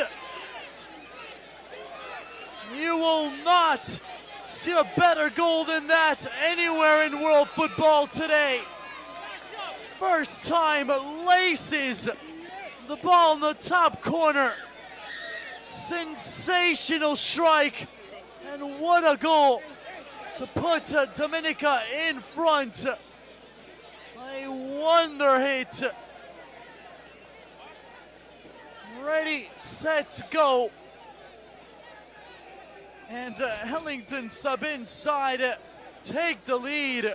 You will not see a better goal than that anywhere in world football today. First time laces the ball in the top corner. Sensational strike, and what a goal to put Dominica in front. A wonder hit. Ready, set, go. And Hellington sub inside, take the lead.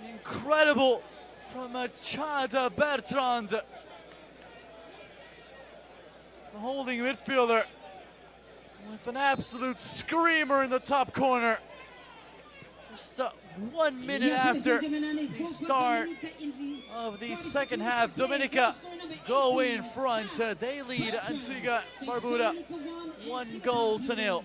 Incredible from Chada Bertrand. The holding midfielder with an absolute screamer in the top corner. Just 1 minute after the start of the second half, Dominica go in front. They lead Antigua Barbuda 1-0.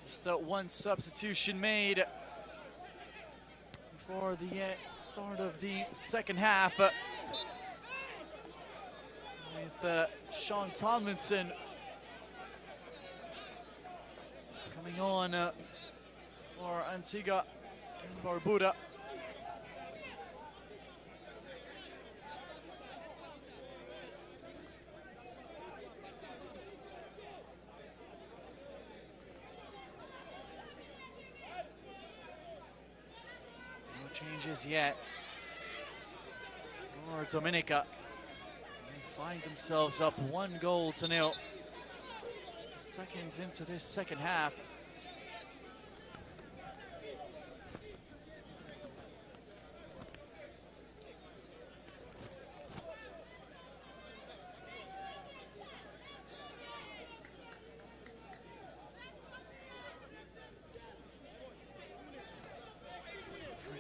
Just one substitution made before the start of the second half, with Sean Tomlinson coming on for Antigua and Barbuda. Changes yet for Dominica. They find themselves up 1-0. Seconds into this second half.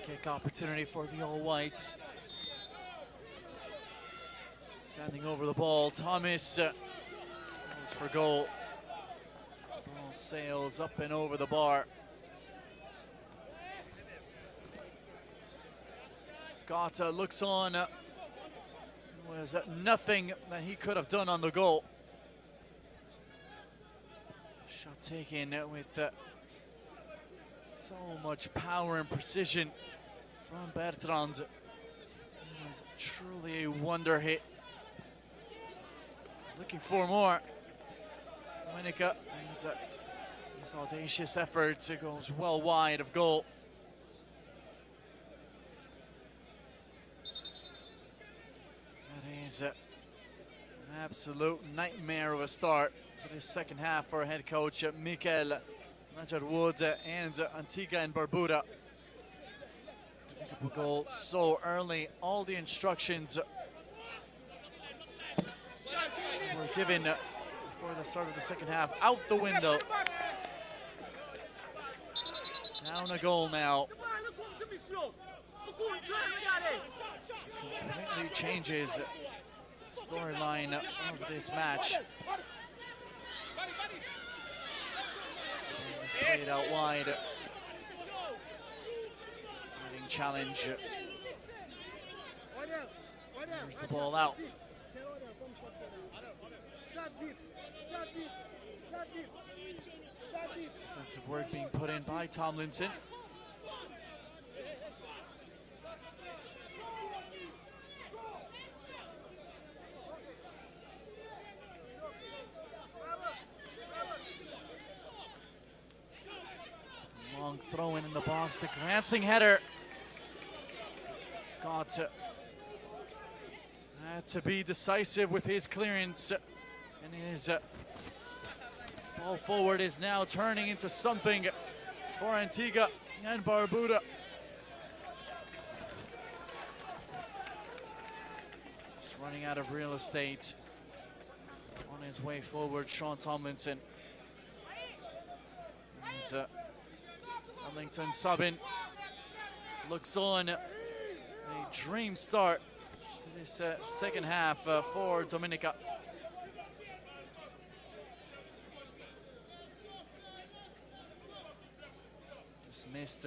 Kick opportunity for the All Whites. Standing over the ball, Thomas goes for goal. Ball sails up and over the bar. Scott looks on. There was nothing that he could have done on the goal. Shot taken with so much power and precision from Bertrand. It was truly a wonder hit. Looking for more. Dominica, his audacious effort goes well wide of goal. That is an absolute nightmare of a start to this second half for head coach Mikel Wood and Antigua and Barbuda. A goal so early. All the instructions were given before the start of the second half out the window. Down a goal now. Completely changes storyline of this match. It's played out wide. Sliding challenge. There's the ball out. Defensive work being put in by Tomlinson. Long throw in the box, a glancing header. Scott had to be decisive with his clearance, and his ball forward is now turning into something for Antigua and Barbuda. Just running out of real estate on his way forward, Sean Tomlinson. He's Arlington Subin looks on. A dream start to this second half for Dominica. Just missed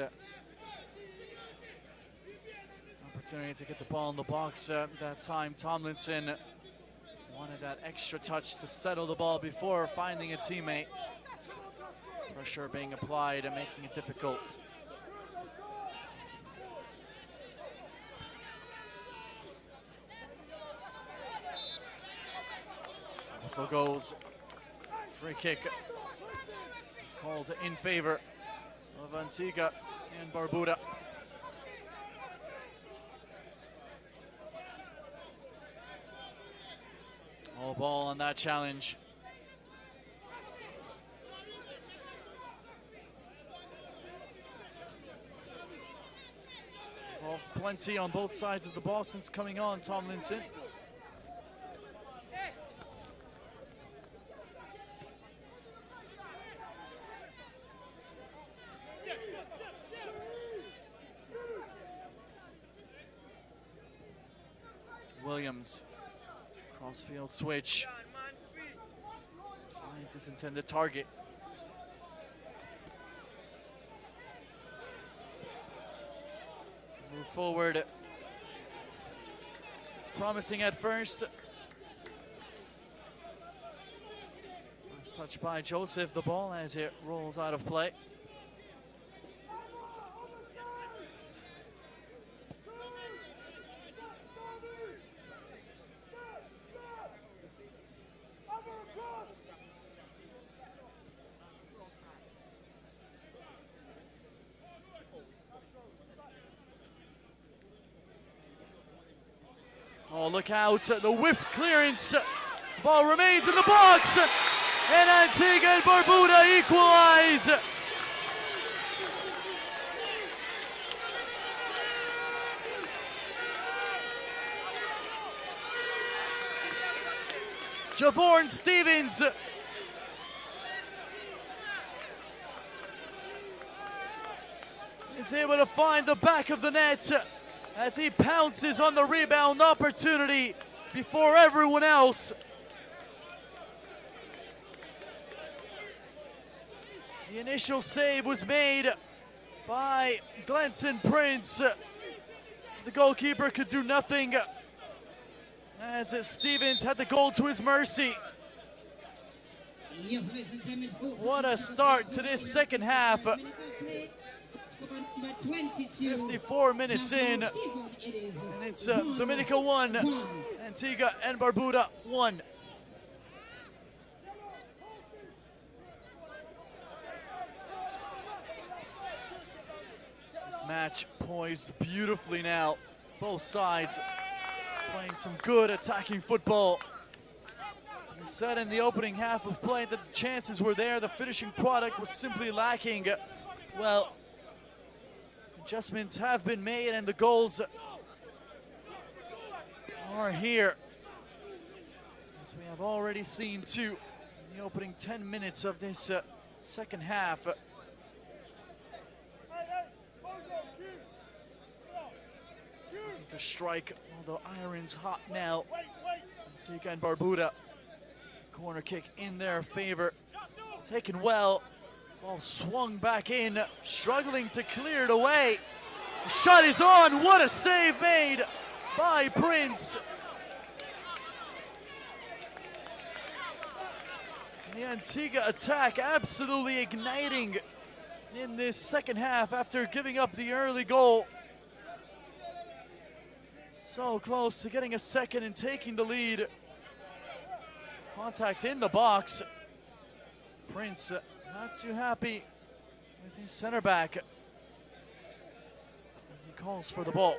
opportunity to get the ball in the box that time. Tomlinson wanted that extra touch to settle the ball before finding a teammate. Pressure being applied and making it difficult. Whistle goes. Free kick is called in favor of Antigua and Barbuda. All ball on that challenge. Involved plenty on both sides of the ball since coming on, Tomlinson. Williams, crossfield switch, finds his intended target. Move forward. It's promising at first. Nice touch by Joseph, the ball as it rolls out of play. Oh, look out, the whiffed clearance. Ball remains in the box, and Antigua and Barbuda equalize. Javorn Stevens is able to find the back of the net as he pounces on the rebound opportunity before everyone else. The initial save was made by Glenson Prince. The goalkeeper could do nothing as Stevens had the goal to his mercy. What a start to this second half. 54 minutes in, and it's Dominica 1, Antigua and Barbuda 1. This match poised beautifully now. Both sides playing some good attacking football. We said in the opening half of play that the chances were there, the finishing product was simply lacking. Well, adjustments have been made and the goals are here, as we have already seen two in the opening 10 minutes of this second half. Looking to strike while the iron's hot now. Antigua and Barbuda. Corner kick in their favor. Taken well. Ball swung back in, struggling to clear it away. Shot is on. What a save made by Prince. The Antigua attack absolutely igniting in this second half after giving up the early goal. So close to getting a second and taking the lead. Contact in the box. Prince not too happy with his center back as he calls for the ball.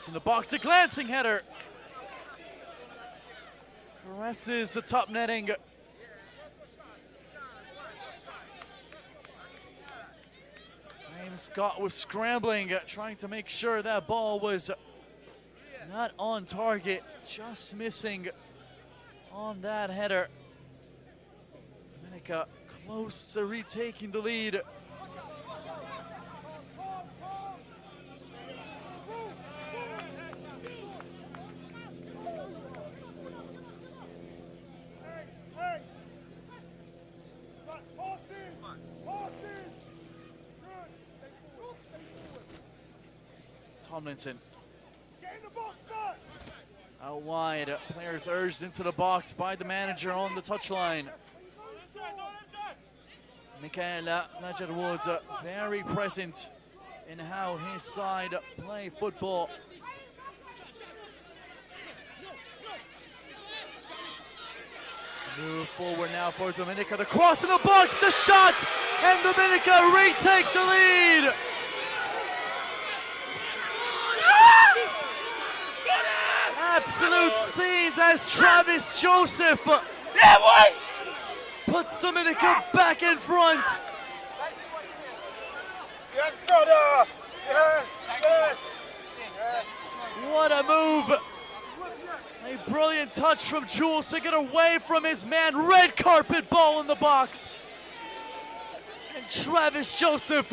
In the box, the glancing header caresses the top netting. James Scott was scrambling, trying to make sure that ball was not on target, just missing on that header. Dominica close to retaking the lead. Tomlinson. Out wide, players urged into the box by the manager on the touchline. Michaela Lajerwood very present in how his side play football. Move forward now for Dominica. The cross in the box, the shot, and Dominica retake the lead. Absolute scenes as Travis Joseph puts Dominica back in front. Yes, brother. Yes, yes, yes. What a move. A brilliant touch from Jules to get away from his man. Red carpet ball in the box. And Travis Joseph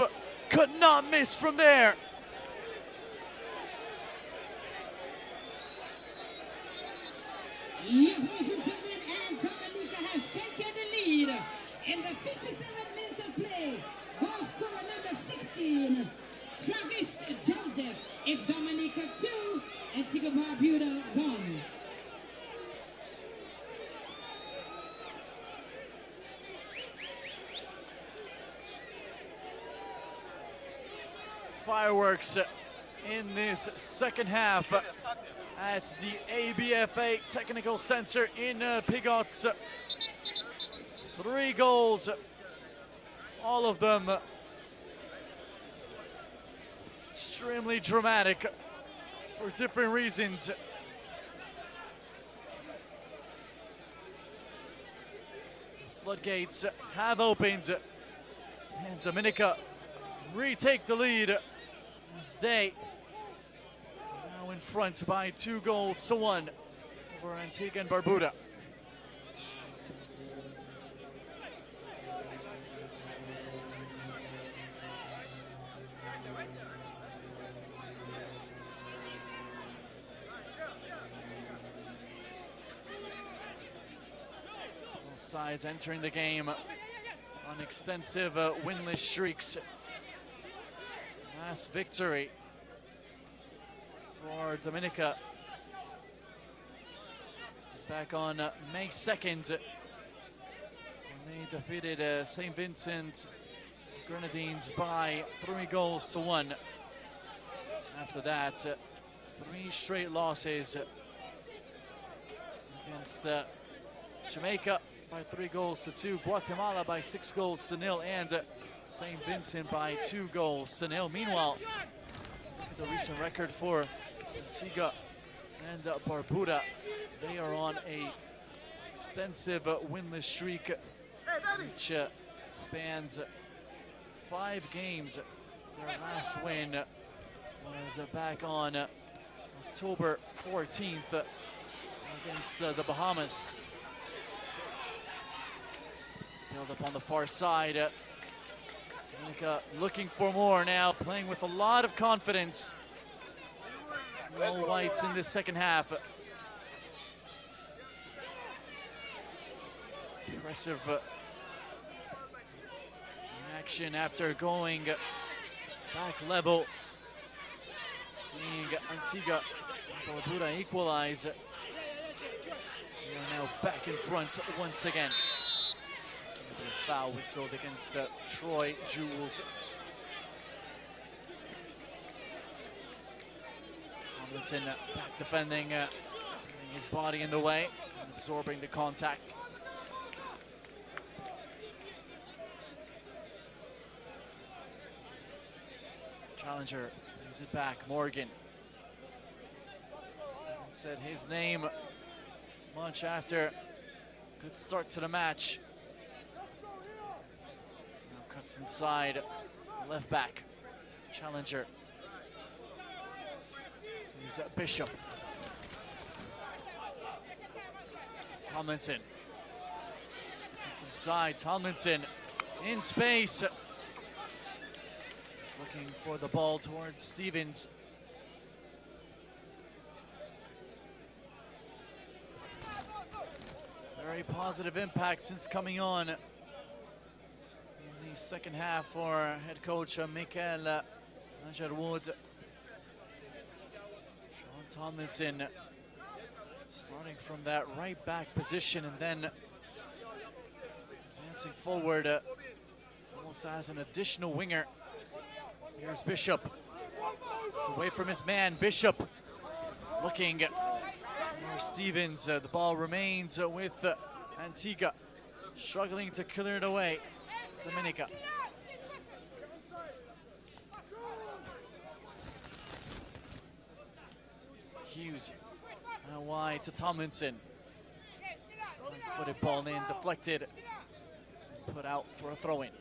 could not miss from there. Yes, ladies and gentlemen, and Dominica has taken the lead in the 57 minutes of play. Goal scorer number 16, Travis Joseph. It's Dominica 2, Antigua Barbuda 1. Fireworks in this second half at the ABFA Technical Center in Pigots. 3 goals, all of them extremely dramatic for different reasons. Floodgates have opened, and Dominica retake the lead as they now in front by 2-1 over Antigua and Barbuda. Both sides entering the game on extensive winless streaks. Last victory for Dominica is back on May 2nd when they defeated St. Vincent Grenadines by 3-1. After that, 3 straight losses against Jamaica by 3-2, Guatemala by 6-0, and St. Vincent by 2-0. Meanwhile, look at the recent record for Antigua and Barbuda. They are on a extensive winless streak, which spans 5 games. Their last win was back on October 14th against the Bahamas. Build up on the far side. Dominica looking for more now, playing with a lot of confidence. The All Whites in this second half. Impressive action after going back level. Seeing Antigua Barbuda equalize. They are now back in front once again. A foul whistled against Troy Jules. Tomlinson back defending, getting his body in the way, and absorbing the contact. Challenger brings it back. Morgan haven't said his name much after good start to the match. Now cuts inside, left back. Challenger sees Bishop. Tomlinson cuts inside. Tomlinson in space. Looking for the ball towards Stevens. Very positive impact since coming on in the second half for head coach Michael Ajarwood. Sean Tomlinson starting from that right back position and then advancing forward almost as an additional winger. Here's Bishop. It's away from his man. Bishop is looking for Stevens. The ball remains with Antigua, struggling to clear it away. Dominica. Hughes now wide to Tomlinson. Footed ball in, deflected, put out for a throw-in.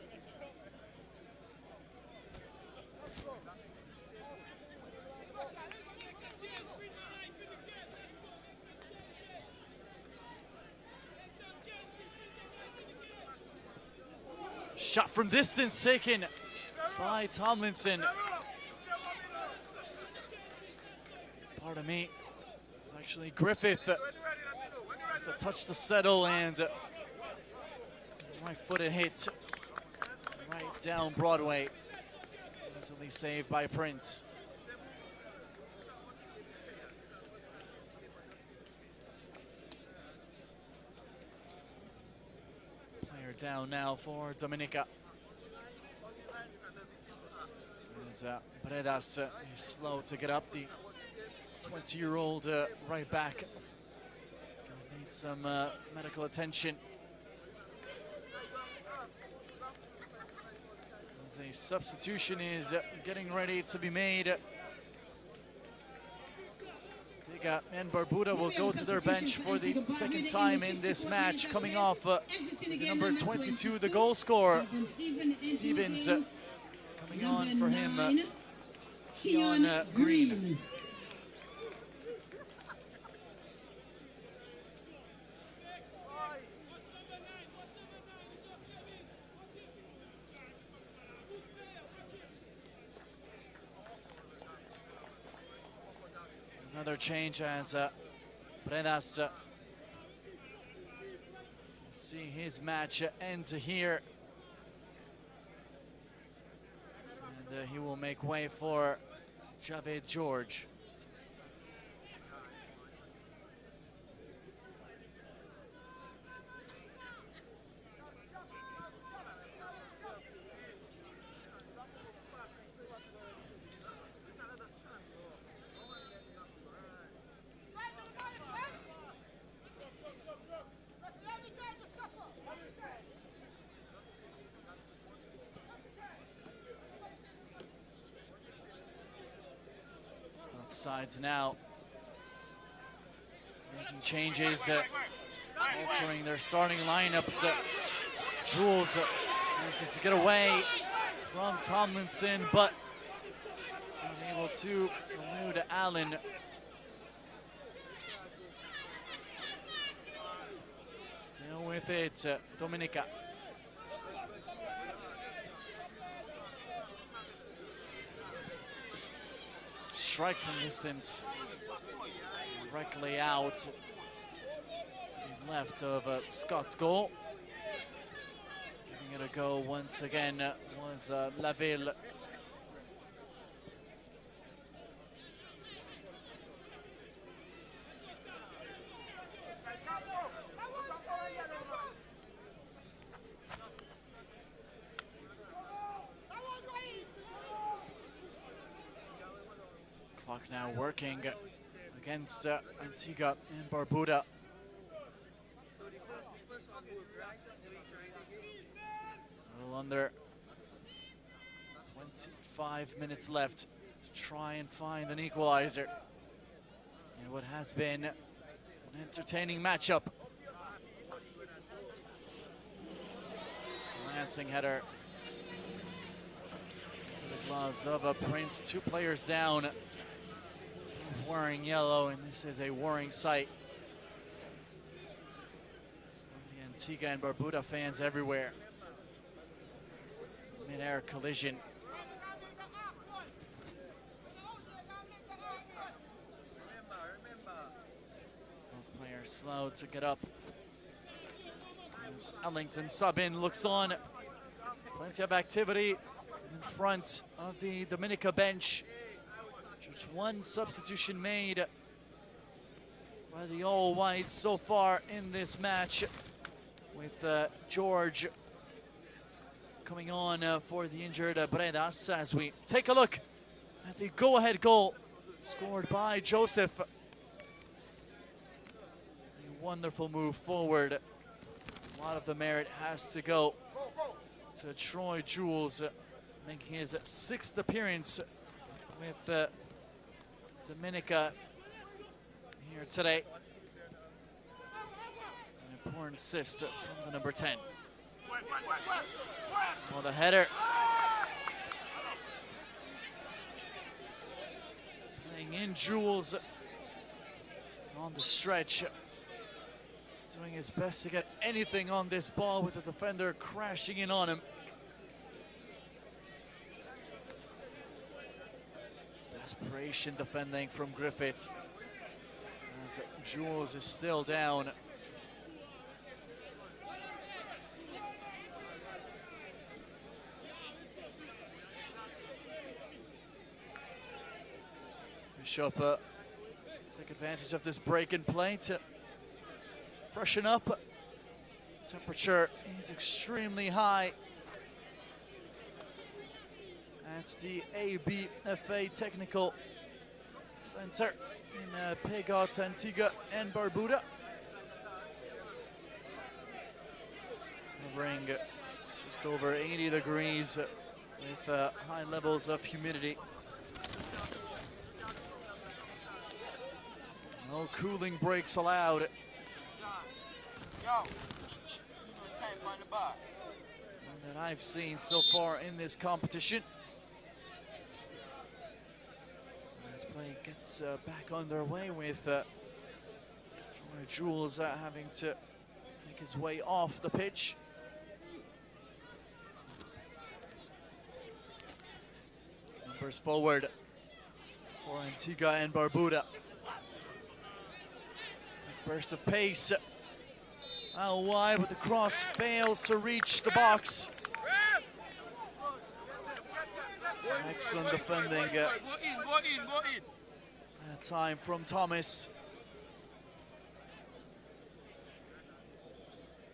Shot from distance taken by Tomlinson. Pardon me. It's actually Griffith that touched the settle and right-footed hit right down Broadway. Easily saved by Prince. Down now for Dominica. As Bredas is slow to get up. The 20-year-old right back is going to need some medical attention. As a substitution is getting ready to be made. Antigua and Barbuda will go to their bench for the second time in this match, coming off number 22, the goal scorer, Stevens, coming on for him, Keon Green. Another change as Bredas see his match end here. And he will make way for Javed George. Sides now making changes, altering their starting lineups. Jules manages to get away from Tomlinson, but unable to elude Allen. Still with it, Dominica. Strike from distance, directly out to the left of Scott's goal. Giving it a go once again was Laville. Clock now working against Antigua and Barbuda. A little under 25 minutes left to try and find an equalizer in what has been an entertaining matchup. Lancing header into the gloves of Prince. 2 players down, both wearing yellow, and this is a worrying sight. The Antigua and Barbuda fans everywhere. Mid-air collision. Both players slow to get up. As Ellington sub-in looks on. Plenty of activity in front of the Dominica bench. Just 1 substitution made by the All Whites so far in this match, with George coming on for the injured Bredas, as we take a look at the go-ahead goal scored by Joseph. A wonderful move forward. A lot of the merit has to go to Troy Jules, making his 6th appearance with Dominica here today. An important assist from the number 10. Oh, the header. Playing in Jules on the stretch. He's doing his best to get anything on this ball, with the defender crashing in on him. Desperation defending from Griffith, as Jules is still down. Bishop take advantage of this break in play to freshen up. Temperature is extremely high at the ABFA Technical Center in Pégase, Antigua and Barbuda. Hovering just over 80 degrees with high levels of humidity. No cooling breaks allowed. One that I've seen so far in this competition. As play gets back underway, with Troy Jules having to make his way off the pitch. Numbers forward for Antigua and Barbuda. Burst of pace. Out wide, but the cross fails to reach the box. Some excellent defending that time from Thomas.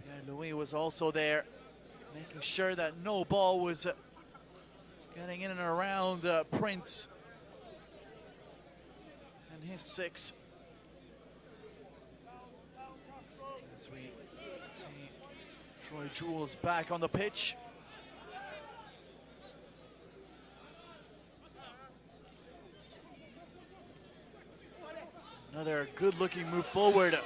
Yeah, Louis was also there, making sure that no ball was getting in and around Prince and his 6. As we see Troy Jules back on the pitch. Another good-looking move forward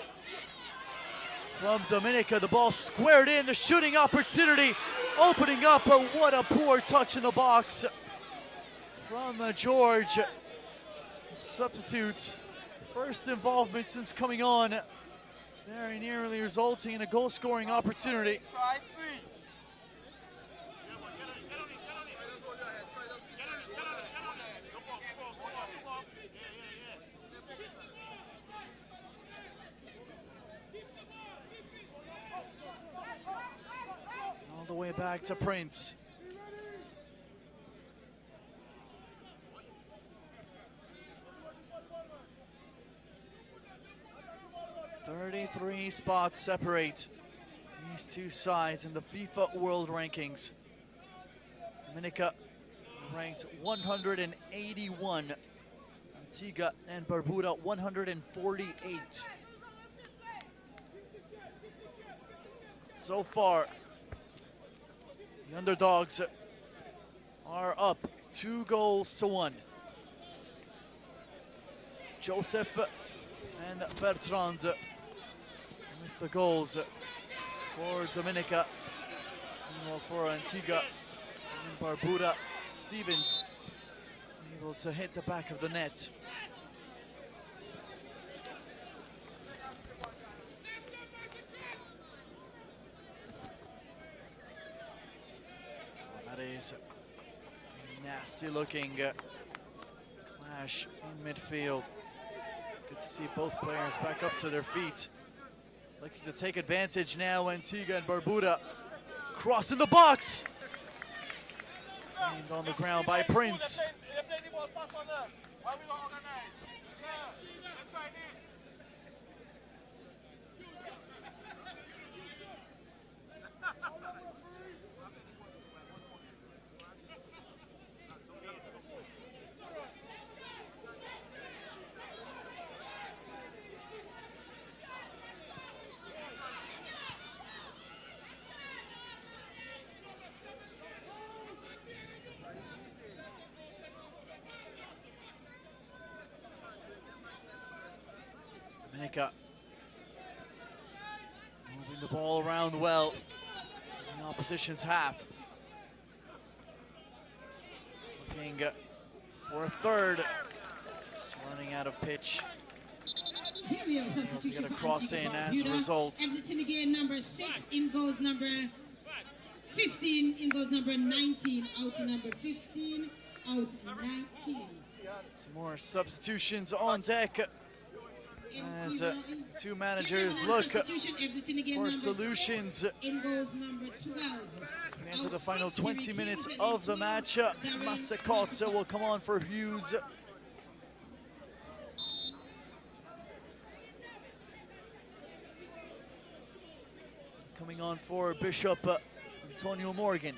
from Dominica. The ball squared in, the shooting opportunity opening up, but what a poor touch in the box from George. Substitute, first involvement since coming on, very nearly resulting in a goal-scoring opportunity. All the way back to Prince. .33 spots separate these two sides in the FIFA World Rankings. Dominica ranked 181. Antigua and Barbuda 148. So far, the underdogs are up 2-1. Joseph and Bertrand with the goals for Dominica. Meanwhile, for Antigua and Barbuda, Stevens able to hit the back of the net. That is a nasty looking clash in midfield. Good to see both players back up to their feet. Looking to take advantage now, Antigua and Barbuda. Cross in the box! Aimed on the ground by Prince. Dominica moving the ball around well in the opposition's half. Looking for a third. Just running out of pitch. Able to get a cross in as a result. Everton again, number 6 in goals, number 15 in goals, number 19 out to number 15 out 19. Some more substitutions on deck as two managers look for solutions as we enter the final 20 minutes of the match. Massacotte will come on for Hughes. Coming on for Bishop, Antonio Morgan.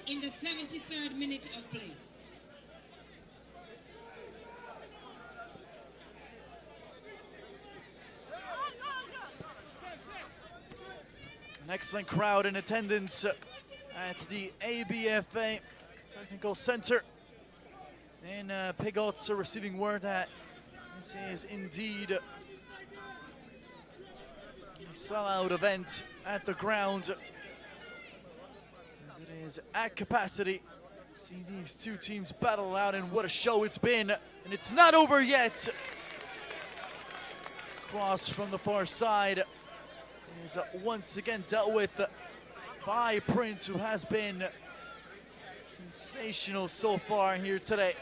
In the 73rd minute of play. An excellent crowd in attendance at the ABFA Technical Center in Pigot's receiving word that this is indeed a sellout event at the ground, as it is at capacity. See these two teams battle out, and what a show it's been, and it's not over yet. Cross from the far side is once again dealt with by Prince, who has been sensational so far here today.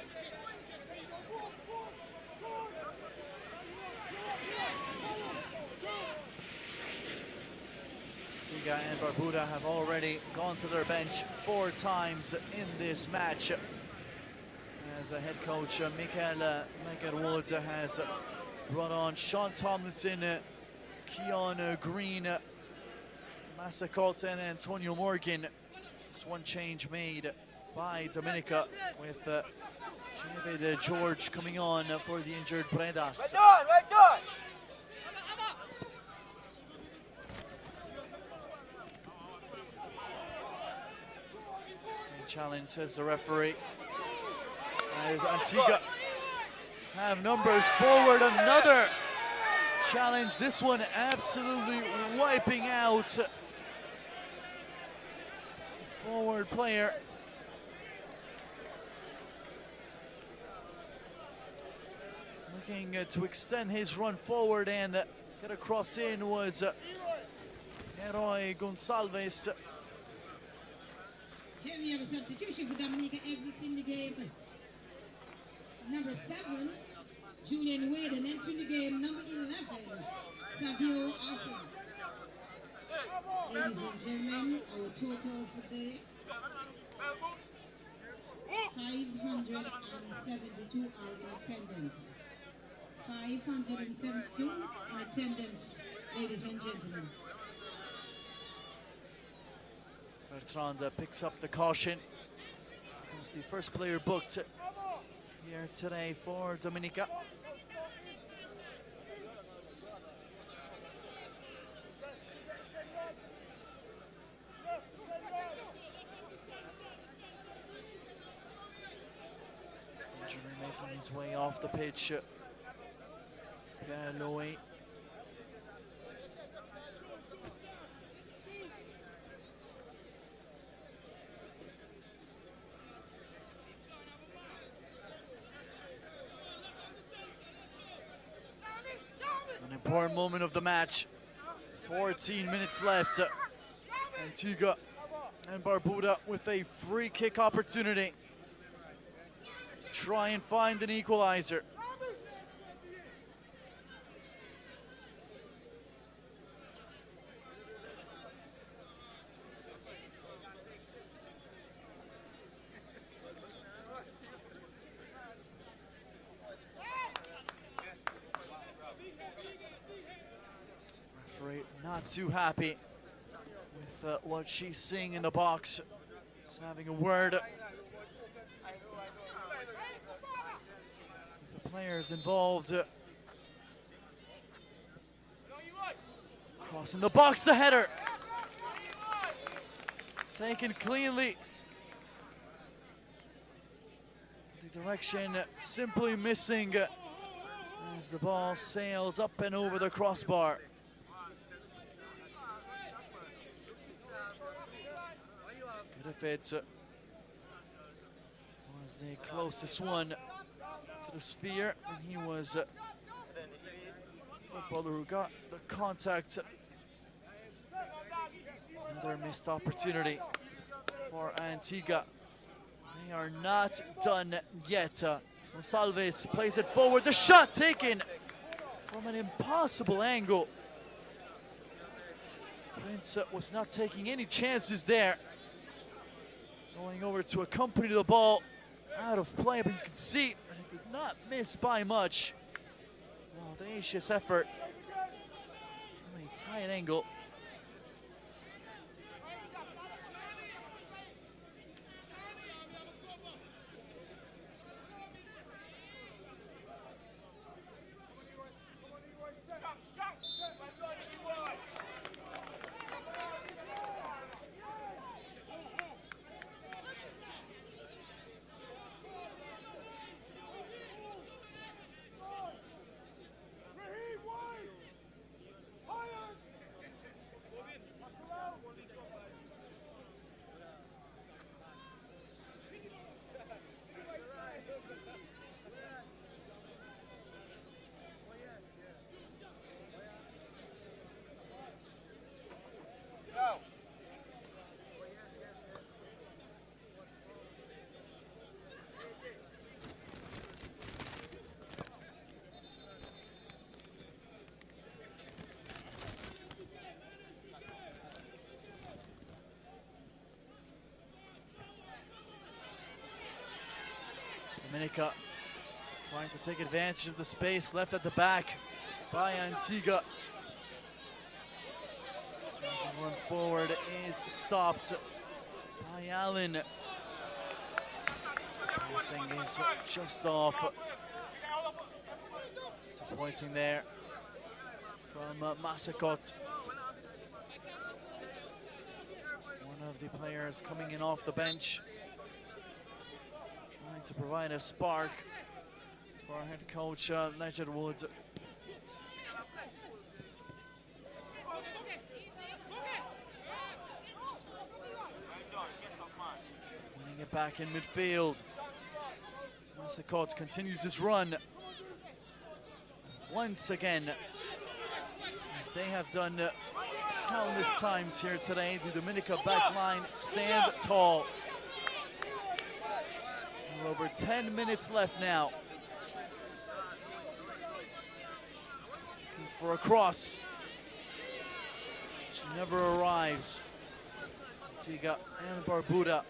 Antigua and Barbuda have already gone to their bench 4 times in this match, as a head coach Michael Megarwood has brought on Sean Tomlinson, Keon Green, Massacotte, and Antonio Morgan. This one change made by Dominica, with David George coming on for the injured Bredas. Challenge, says the referee, as Antigua have numbers forward. Another challenge. This one absolutely wiping out the forward player. Looking to extend his run forward and get a cross in was Eroy Gonçalves. Here we have a substitution for Dominica exiting the game. Number 7, Julian Wade, and entering the game, number 11, Savio Alpha. Ladies and gentlemen, our total for the 572 are in attendance. 572 in attendance, ladies and gentlemen. Bertrand picks up the caution. Becomes the first player booked here today for Dominica. Gingerly making his way off the pitch. Pierre Louis. An important moment of the match. 14 minutes left. Antigua and Barbuda with a free kick opportunity to try and find an equalizer. Referee not too happy with what she's seeing in the box. Just having a word with the players involved. Crossing the box, the header. Taken cleanly. The direction simply missing as the ball sails up and over the crossbar. Good was the closest one to the sphere, and he was the footballer who got the contact. Another missed opportunity for Antigua. They are not done yet. Gonçalves plays it forward. The shot taken from an impossible angle. Prince was not taking any chances there. Going over to accompany the ball out of play, but you can see that it did not miss by much. Audacious effort from a tight angle. Dominica trying to take advantage of the space left at the back by Antigua. Run forward is stopped by Allen. Passing is just off. Disappointing there from Masakot. One of the players coming in off the bench, trying to provide a spark for our head coach, Ledgerwood. it back in midfield. Massacotte continues his run. Once again, as they have done countless times here today, the Dominica backline stand tall. Over 10 minutes left now. Looking for a cross, which never arrives. Antigua and Barbuda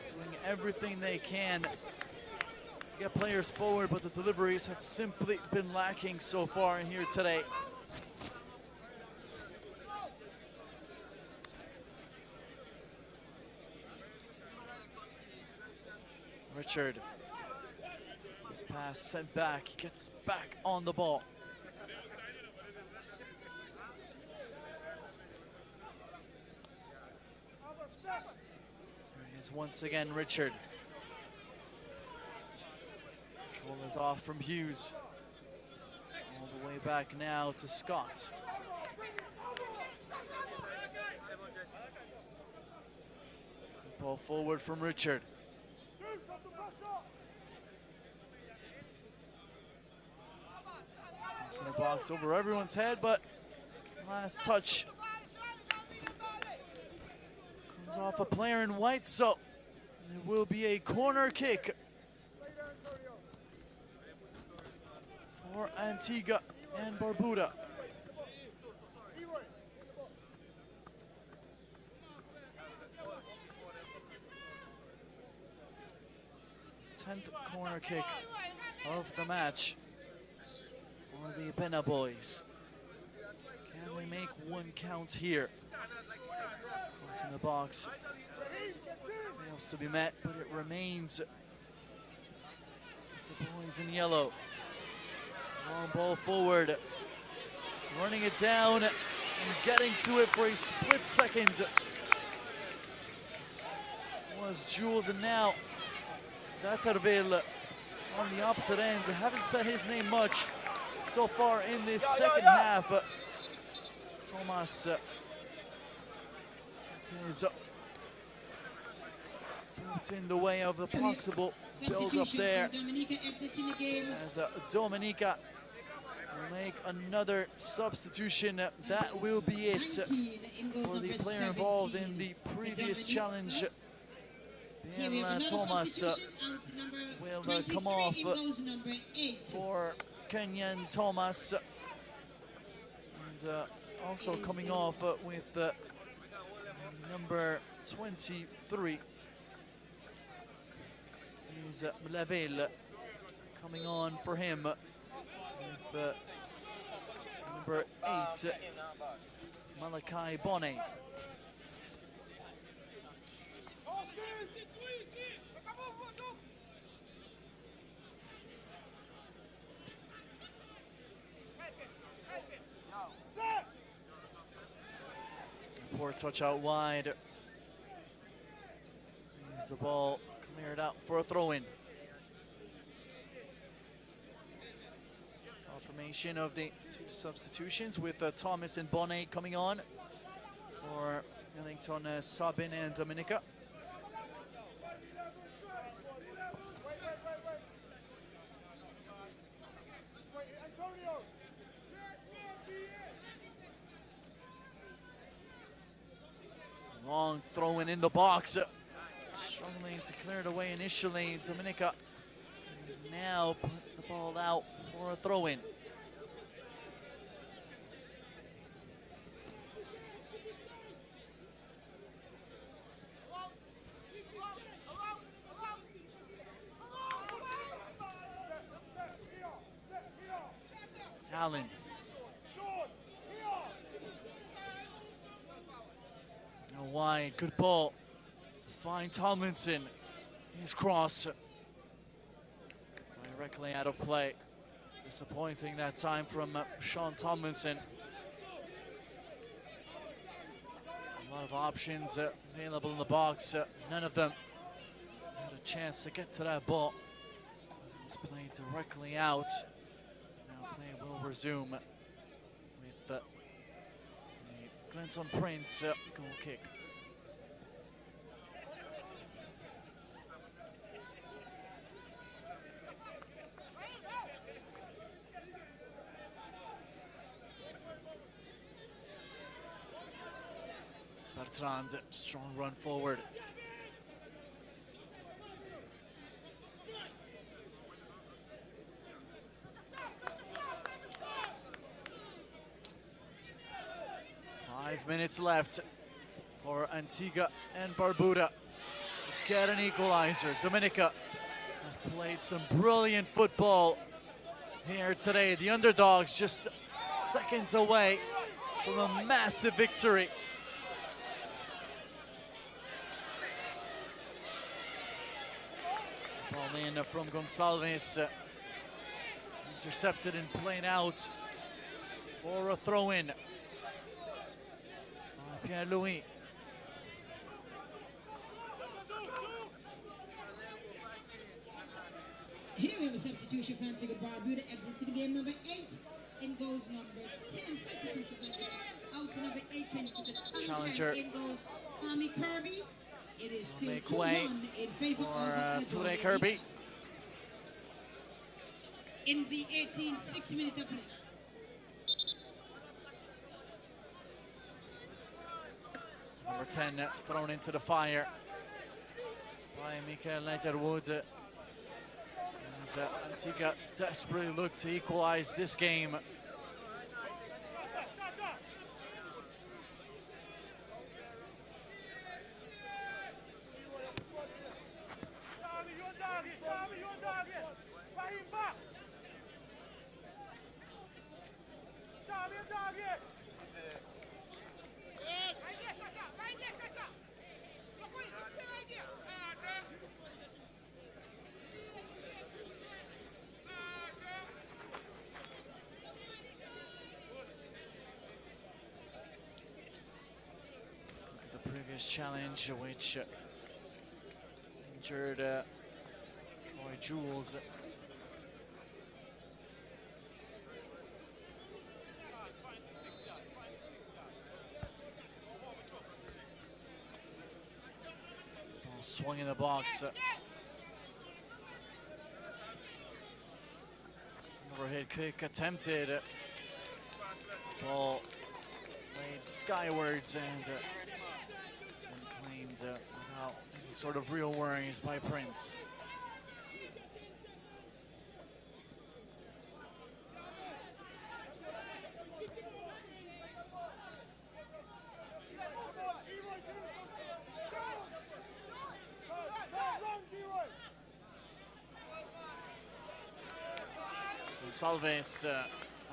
doing everything they can to get players forward, but the deliveries have simply been lacking so far in here today. Richard, his pass sent back, he gets back on the ball. There he is once again, Richard. Control is off from Hughes. All the way back now to Scott. Good ball forward from Richard. In the box over everyone's head, but last touch comes off a player in white, so there will be a corner kick for Antigua and Barbuda. The 10th corner kick of the match for the Bena boys. Can they make one count here? Cross in the box. Fails to be met, but it remains with the boys in yellow. Long ball forward. Running it down and getting to it for a split second was Jules, and now Datarville on the opposite end. I haven't said his name much so far in this second half. Thomas, it is boots in the way of the possible build-up there, as Dominica will make another substitution. That will be it for the player involved in the previous challenge. Thomas will come off for Kenyan Thomas, and also coming off with number 23 is Mlaville, coming on for him with number 8 Malachi Bonnet. Poor touch out wide. Sees the ball cleared out for a throw-in. Confirmation of the two substitutions with Thomas and Bonnet coming on for Millington, Sabin and Dominica. Long throw-in in the box, struggling to clear it away initially. Dominica now put the ball out for a throw-in. Allen. Wide, good ball to find Tomlinson. His cross directly out of play. Disappointing that time from Sean Tomlinson. A lot of options available in the box. None of them had a chance to get to that ball. It was played directly out. Now play will resume with the Glenson Prince goal kick. Bertrand, strong run forward. Five minutes left for Antigua and Barbuda to get an equalizer. Dominica have played some brilliant football here today. The underdogs just seconds away from a massive victory. Ball in from Gonçalves, intercepted and played out for a throw-in. Pierre-Louis. Here we have a substitution for Antigua Barbuda, exiting game number 8. In goes number 10. Substitution for Antigua. Out to number 8. Challenger. In goes Tommy Kirby. It is still Make way 2-1 in favor of Toure Kirby. In the 18th, 6 minutes of play. Number 10 thrown into the fire by Michael Leiterwood. As Antigua desperately look to equalize this game. Previous challenge, which injured Troy Jules. Ball swung in the box. Overhead kick attempted. Ball laid skywards and claimed without any sort of real worries by Prince. Gonçalves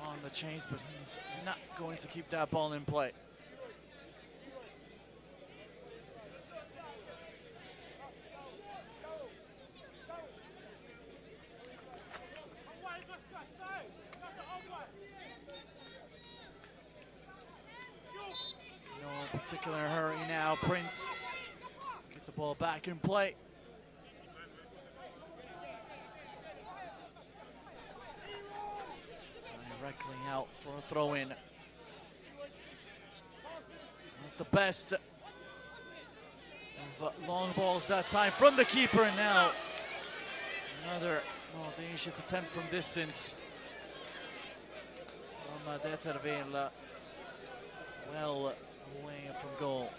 on the chase, but he's not going to keep that ball in play. No particular hurry now. Prince get the ball back in play. Directly out for a throw-in. Not the best of long balls that time from the keeper, and now another audacious attempt from distance from Deterville, well away from goal.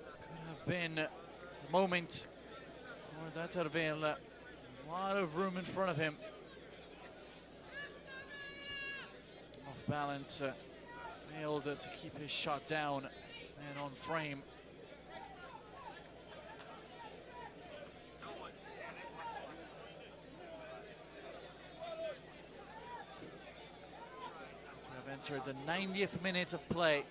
This could have been a moment for Deterville. A lot of room in front of him. Off balance, failed to keep his shot down and on frame. So we have entered the 90th minute of play.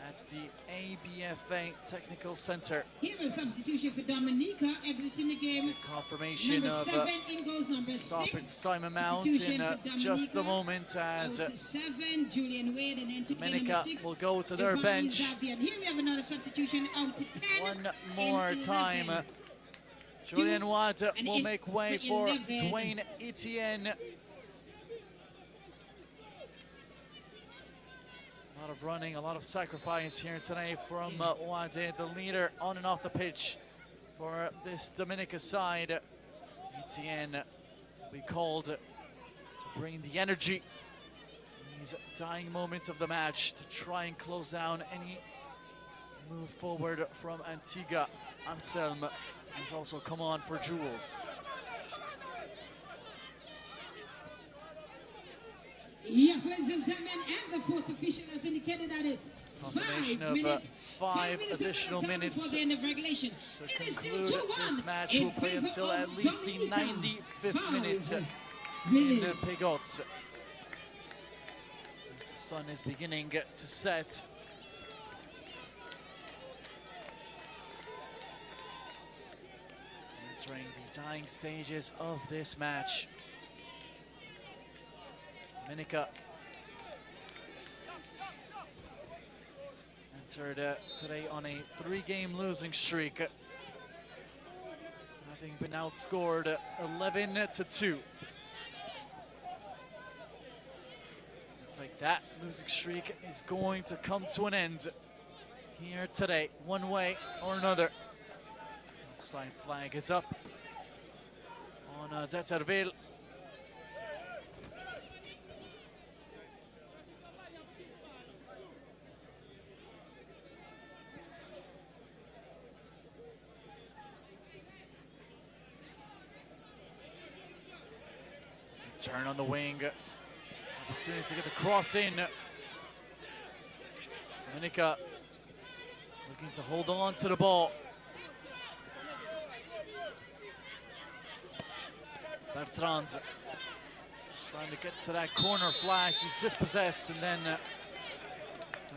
That's the ABFA Technical Center. Here is substitution for Dominica, exiting the game. Confirmation Number of 7 in goes number stoppage 6. time amount in just a moment, as 7, Julian Wade, and entering Dominica number 6, will go to their Ivan bench. Zavian. Here we have another substitution out to 10. One more and time. 11. Julian Watt and will in make way for for 11. Dwayne Etienne. A lot of running, a lot of sacrifice here today from Wade, the leader on and off the pitch for this Dominica side. Etienne We called to bring the energy in these dying moments of the match to try and close down any move forward from Antigua. Anselm has also come on for Jules. Yes, ladies and gentlemen, and the fourth official has indicated that it's Confirmation of 5 additional minutes the end of regulation. to conclude this match. Will play until at least the 95th minute in Pegots. As the sun is beginning to set. Entering the dying stages of this match. Dominica entered today on a 3-game losing streak, having been outscored 11-2. Looks like that losing streak is going to come to an end here today, one way or another. Offside flag is up on Deterville. Turn on the wing, opportunity to get the cross in. Dominica looking to hold on to the ball. Bertrand trying to get to that corner flag. He's dispossessed, and then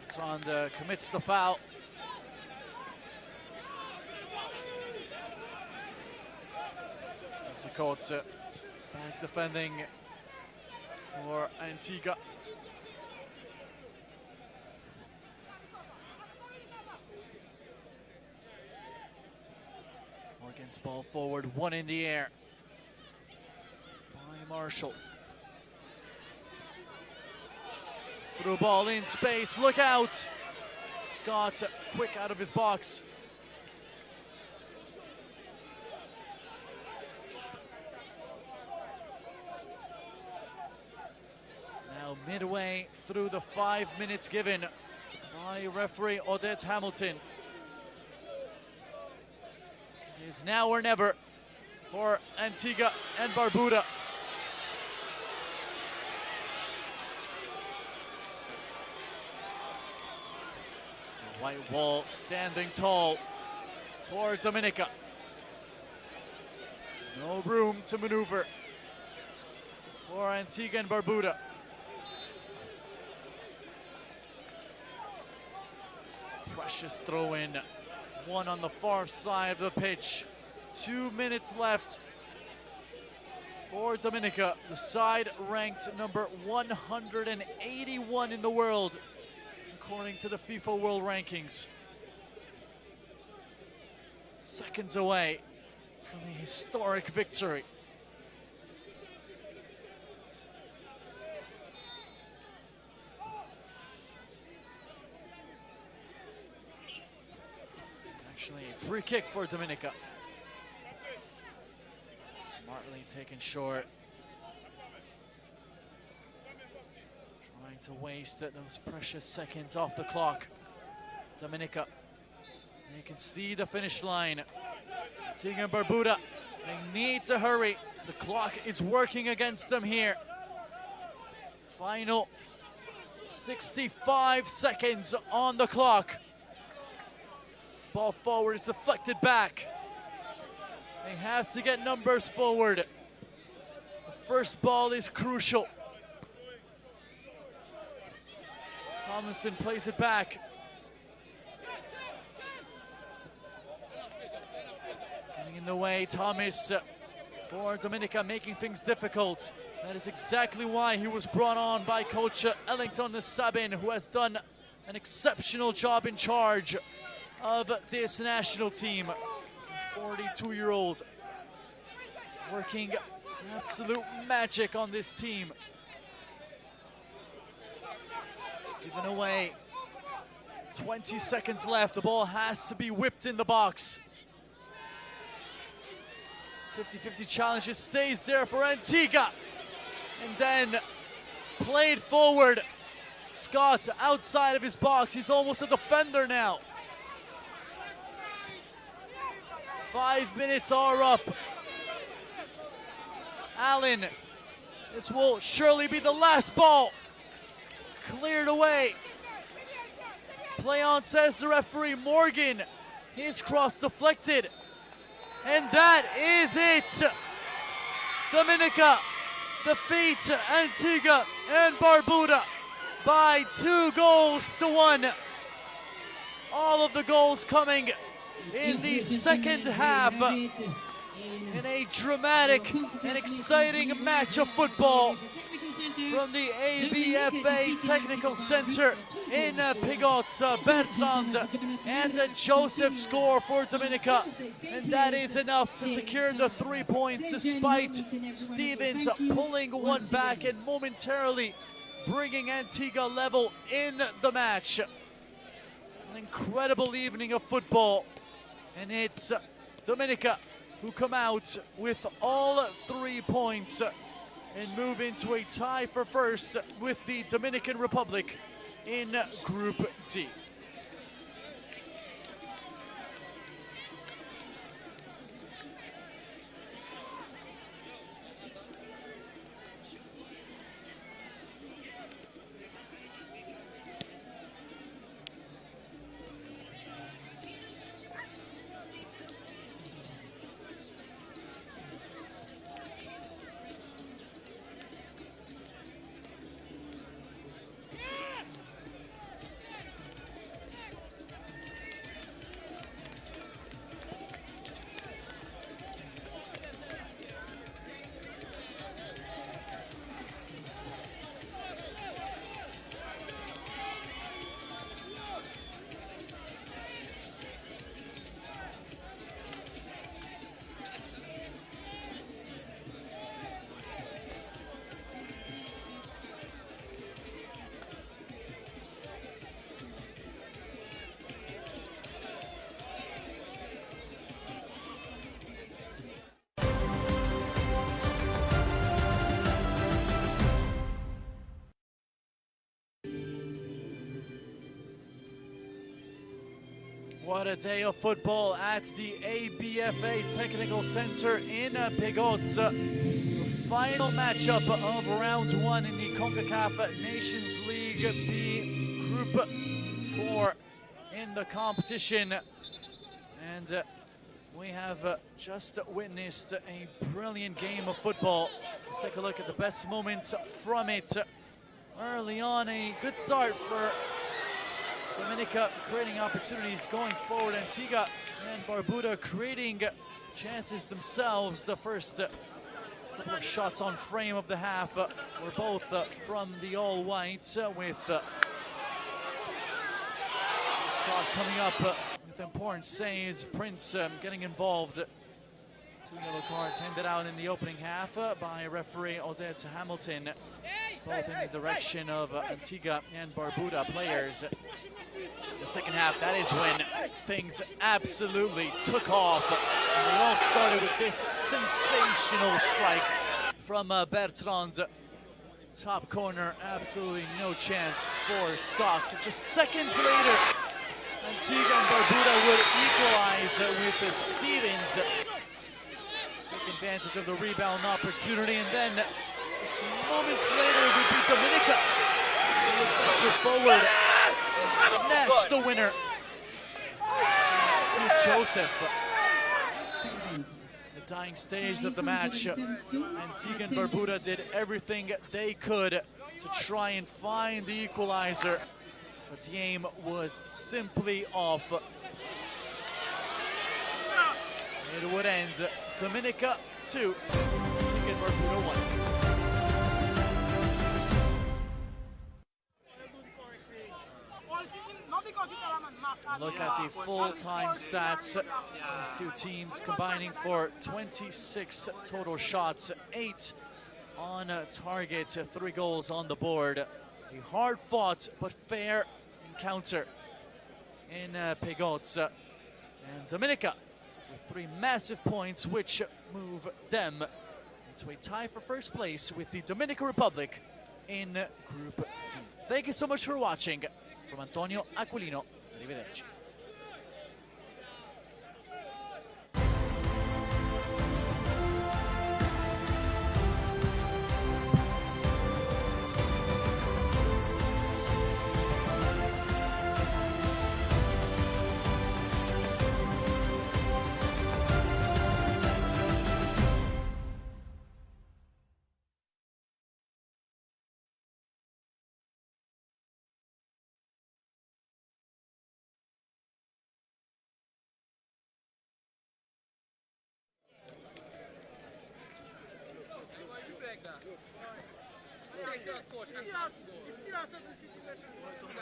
Bertrand commits the foul. That's a court. Back defending for Antigua. Morgan's ball forward, one in the air by Marshall. Through ball in space, look out! Scott quick out of his box. Midway through the 5 minutes given by referee Odette Hamilton. It is now or never for Antigua and Barbuda. The white wall standing tall for Dominica. No room to maneuver for Antigua and Barbuda. Precious throw in, one on the far side of the pitch. 2 minutes left for Dominica, the side ranked number 181 in the world, according to the FIFA World Rankings. Seconds away from the historic victory. Actually, a free kick for Dominica. Smartly taken short. Trying to waste those precious seconds off the clock. Dominica, they can see the finish line. Antigua and Barbuda, they need to hurry. The clock is working against them here. Final 65 seconds on the clock. Ball forward is deflected back. They have to get numbers forward. The first ball is crucial. Tomlinson plays it back. Getting in the way, Thomas for Dominica, making things difficult. That is exactly why he was brought on by coach Ellington Sabin, who has done an exceptional job in charge of this national team. 42-year-old working absolute magic on this team. Given away, 20 seconds left. The ball has to be whipped in the box. 50-50 challenge, it stays there for Antigua. And then played forward. Scott outside of his box. He's almost a defender now. 5 minutes are up. Allen, this will surely be the last ball. Cleared away. Play on, says the referee. Morgan, his cross deflected. And that is it. Dominica defeats Antigua and Barbuda by 2-1. All of the goals coming in the second half in a dramatic and exciting match of football from the ABFA Technical Center in Pigots. Bertrand and Joseph score for Dominica, and that is enough to secure the 3 points despite Stevens pulling one back and momentarily bringing Antigua level in the match. An incredible evening of football, and it's Dominica who come out with all 3 points and move into a tie for first with the Dominican Republic in Group D. What a day of football at the ABFA Technical Center in Pigots. The final matchup of round 1 in the Concacaf Nations League B Group 4 in the competition. And we have just witnessed a brilliant game of football. Let's take a look at the best moments from it. Early on, a good start for Dominica, creating opportunities going forward. Antigua and Barbuda creating chances themselves. The first couple of shots on frame of the half were both from the all-whites, with Scott coming up with important saves. Prince getting involved. 2 yellow cards handed out in the opening half by referee Odette Hamilton, both in the direction of Antigua and Barbuda players. The second half, that is when things absolutely took off. And it all started with this sensational strike from Bertrand. Top corner, absolutely no chance for Scott. Just seconds later, Antigua and Barbuda would equalize with Stevens. Take advantage of the rebound opportunity, and then just moments later it would be Dominica who would venture forward and snatch the winner. It's to Joseph. The dying stage of the match, Antigua and Barbuda did everything they could to try and find the equalizer, but the aim was simply off. It would end Dominica 2, Antigua and Barbuda 1. Look at the full-time stats. These two teams combining for 26 total shots, 8 on target, 3 goals on the board. A hard-fought but fair encounter in Pigots. And Dominica with 3 massive points, which move them into a tie for first place with the Dominican Republic in Group D. Thank you so much for watching. From Antonio Aquilino, arrivederci.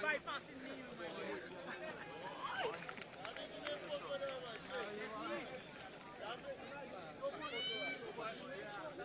Bypassing me.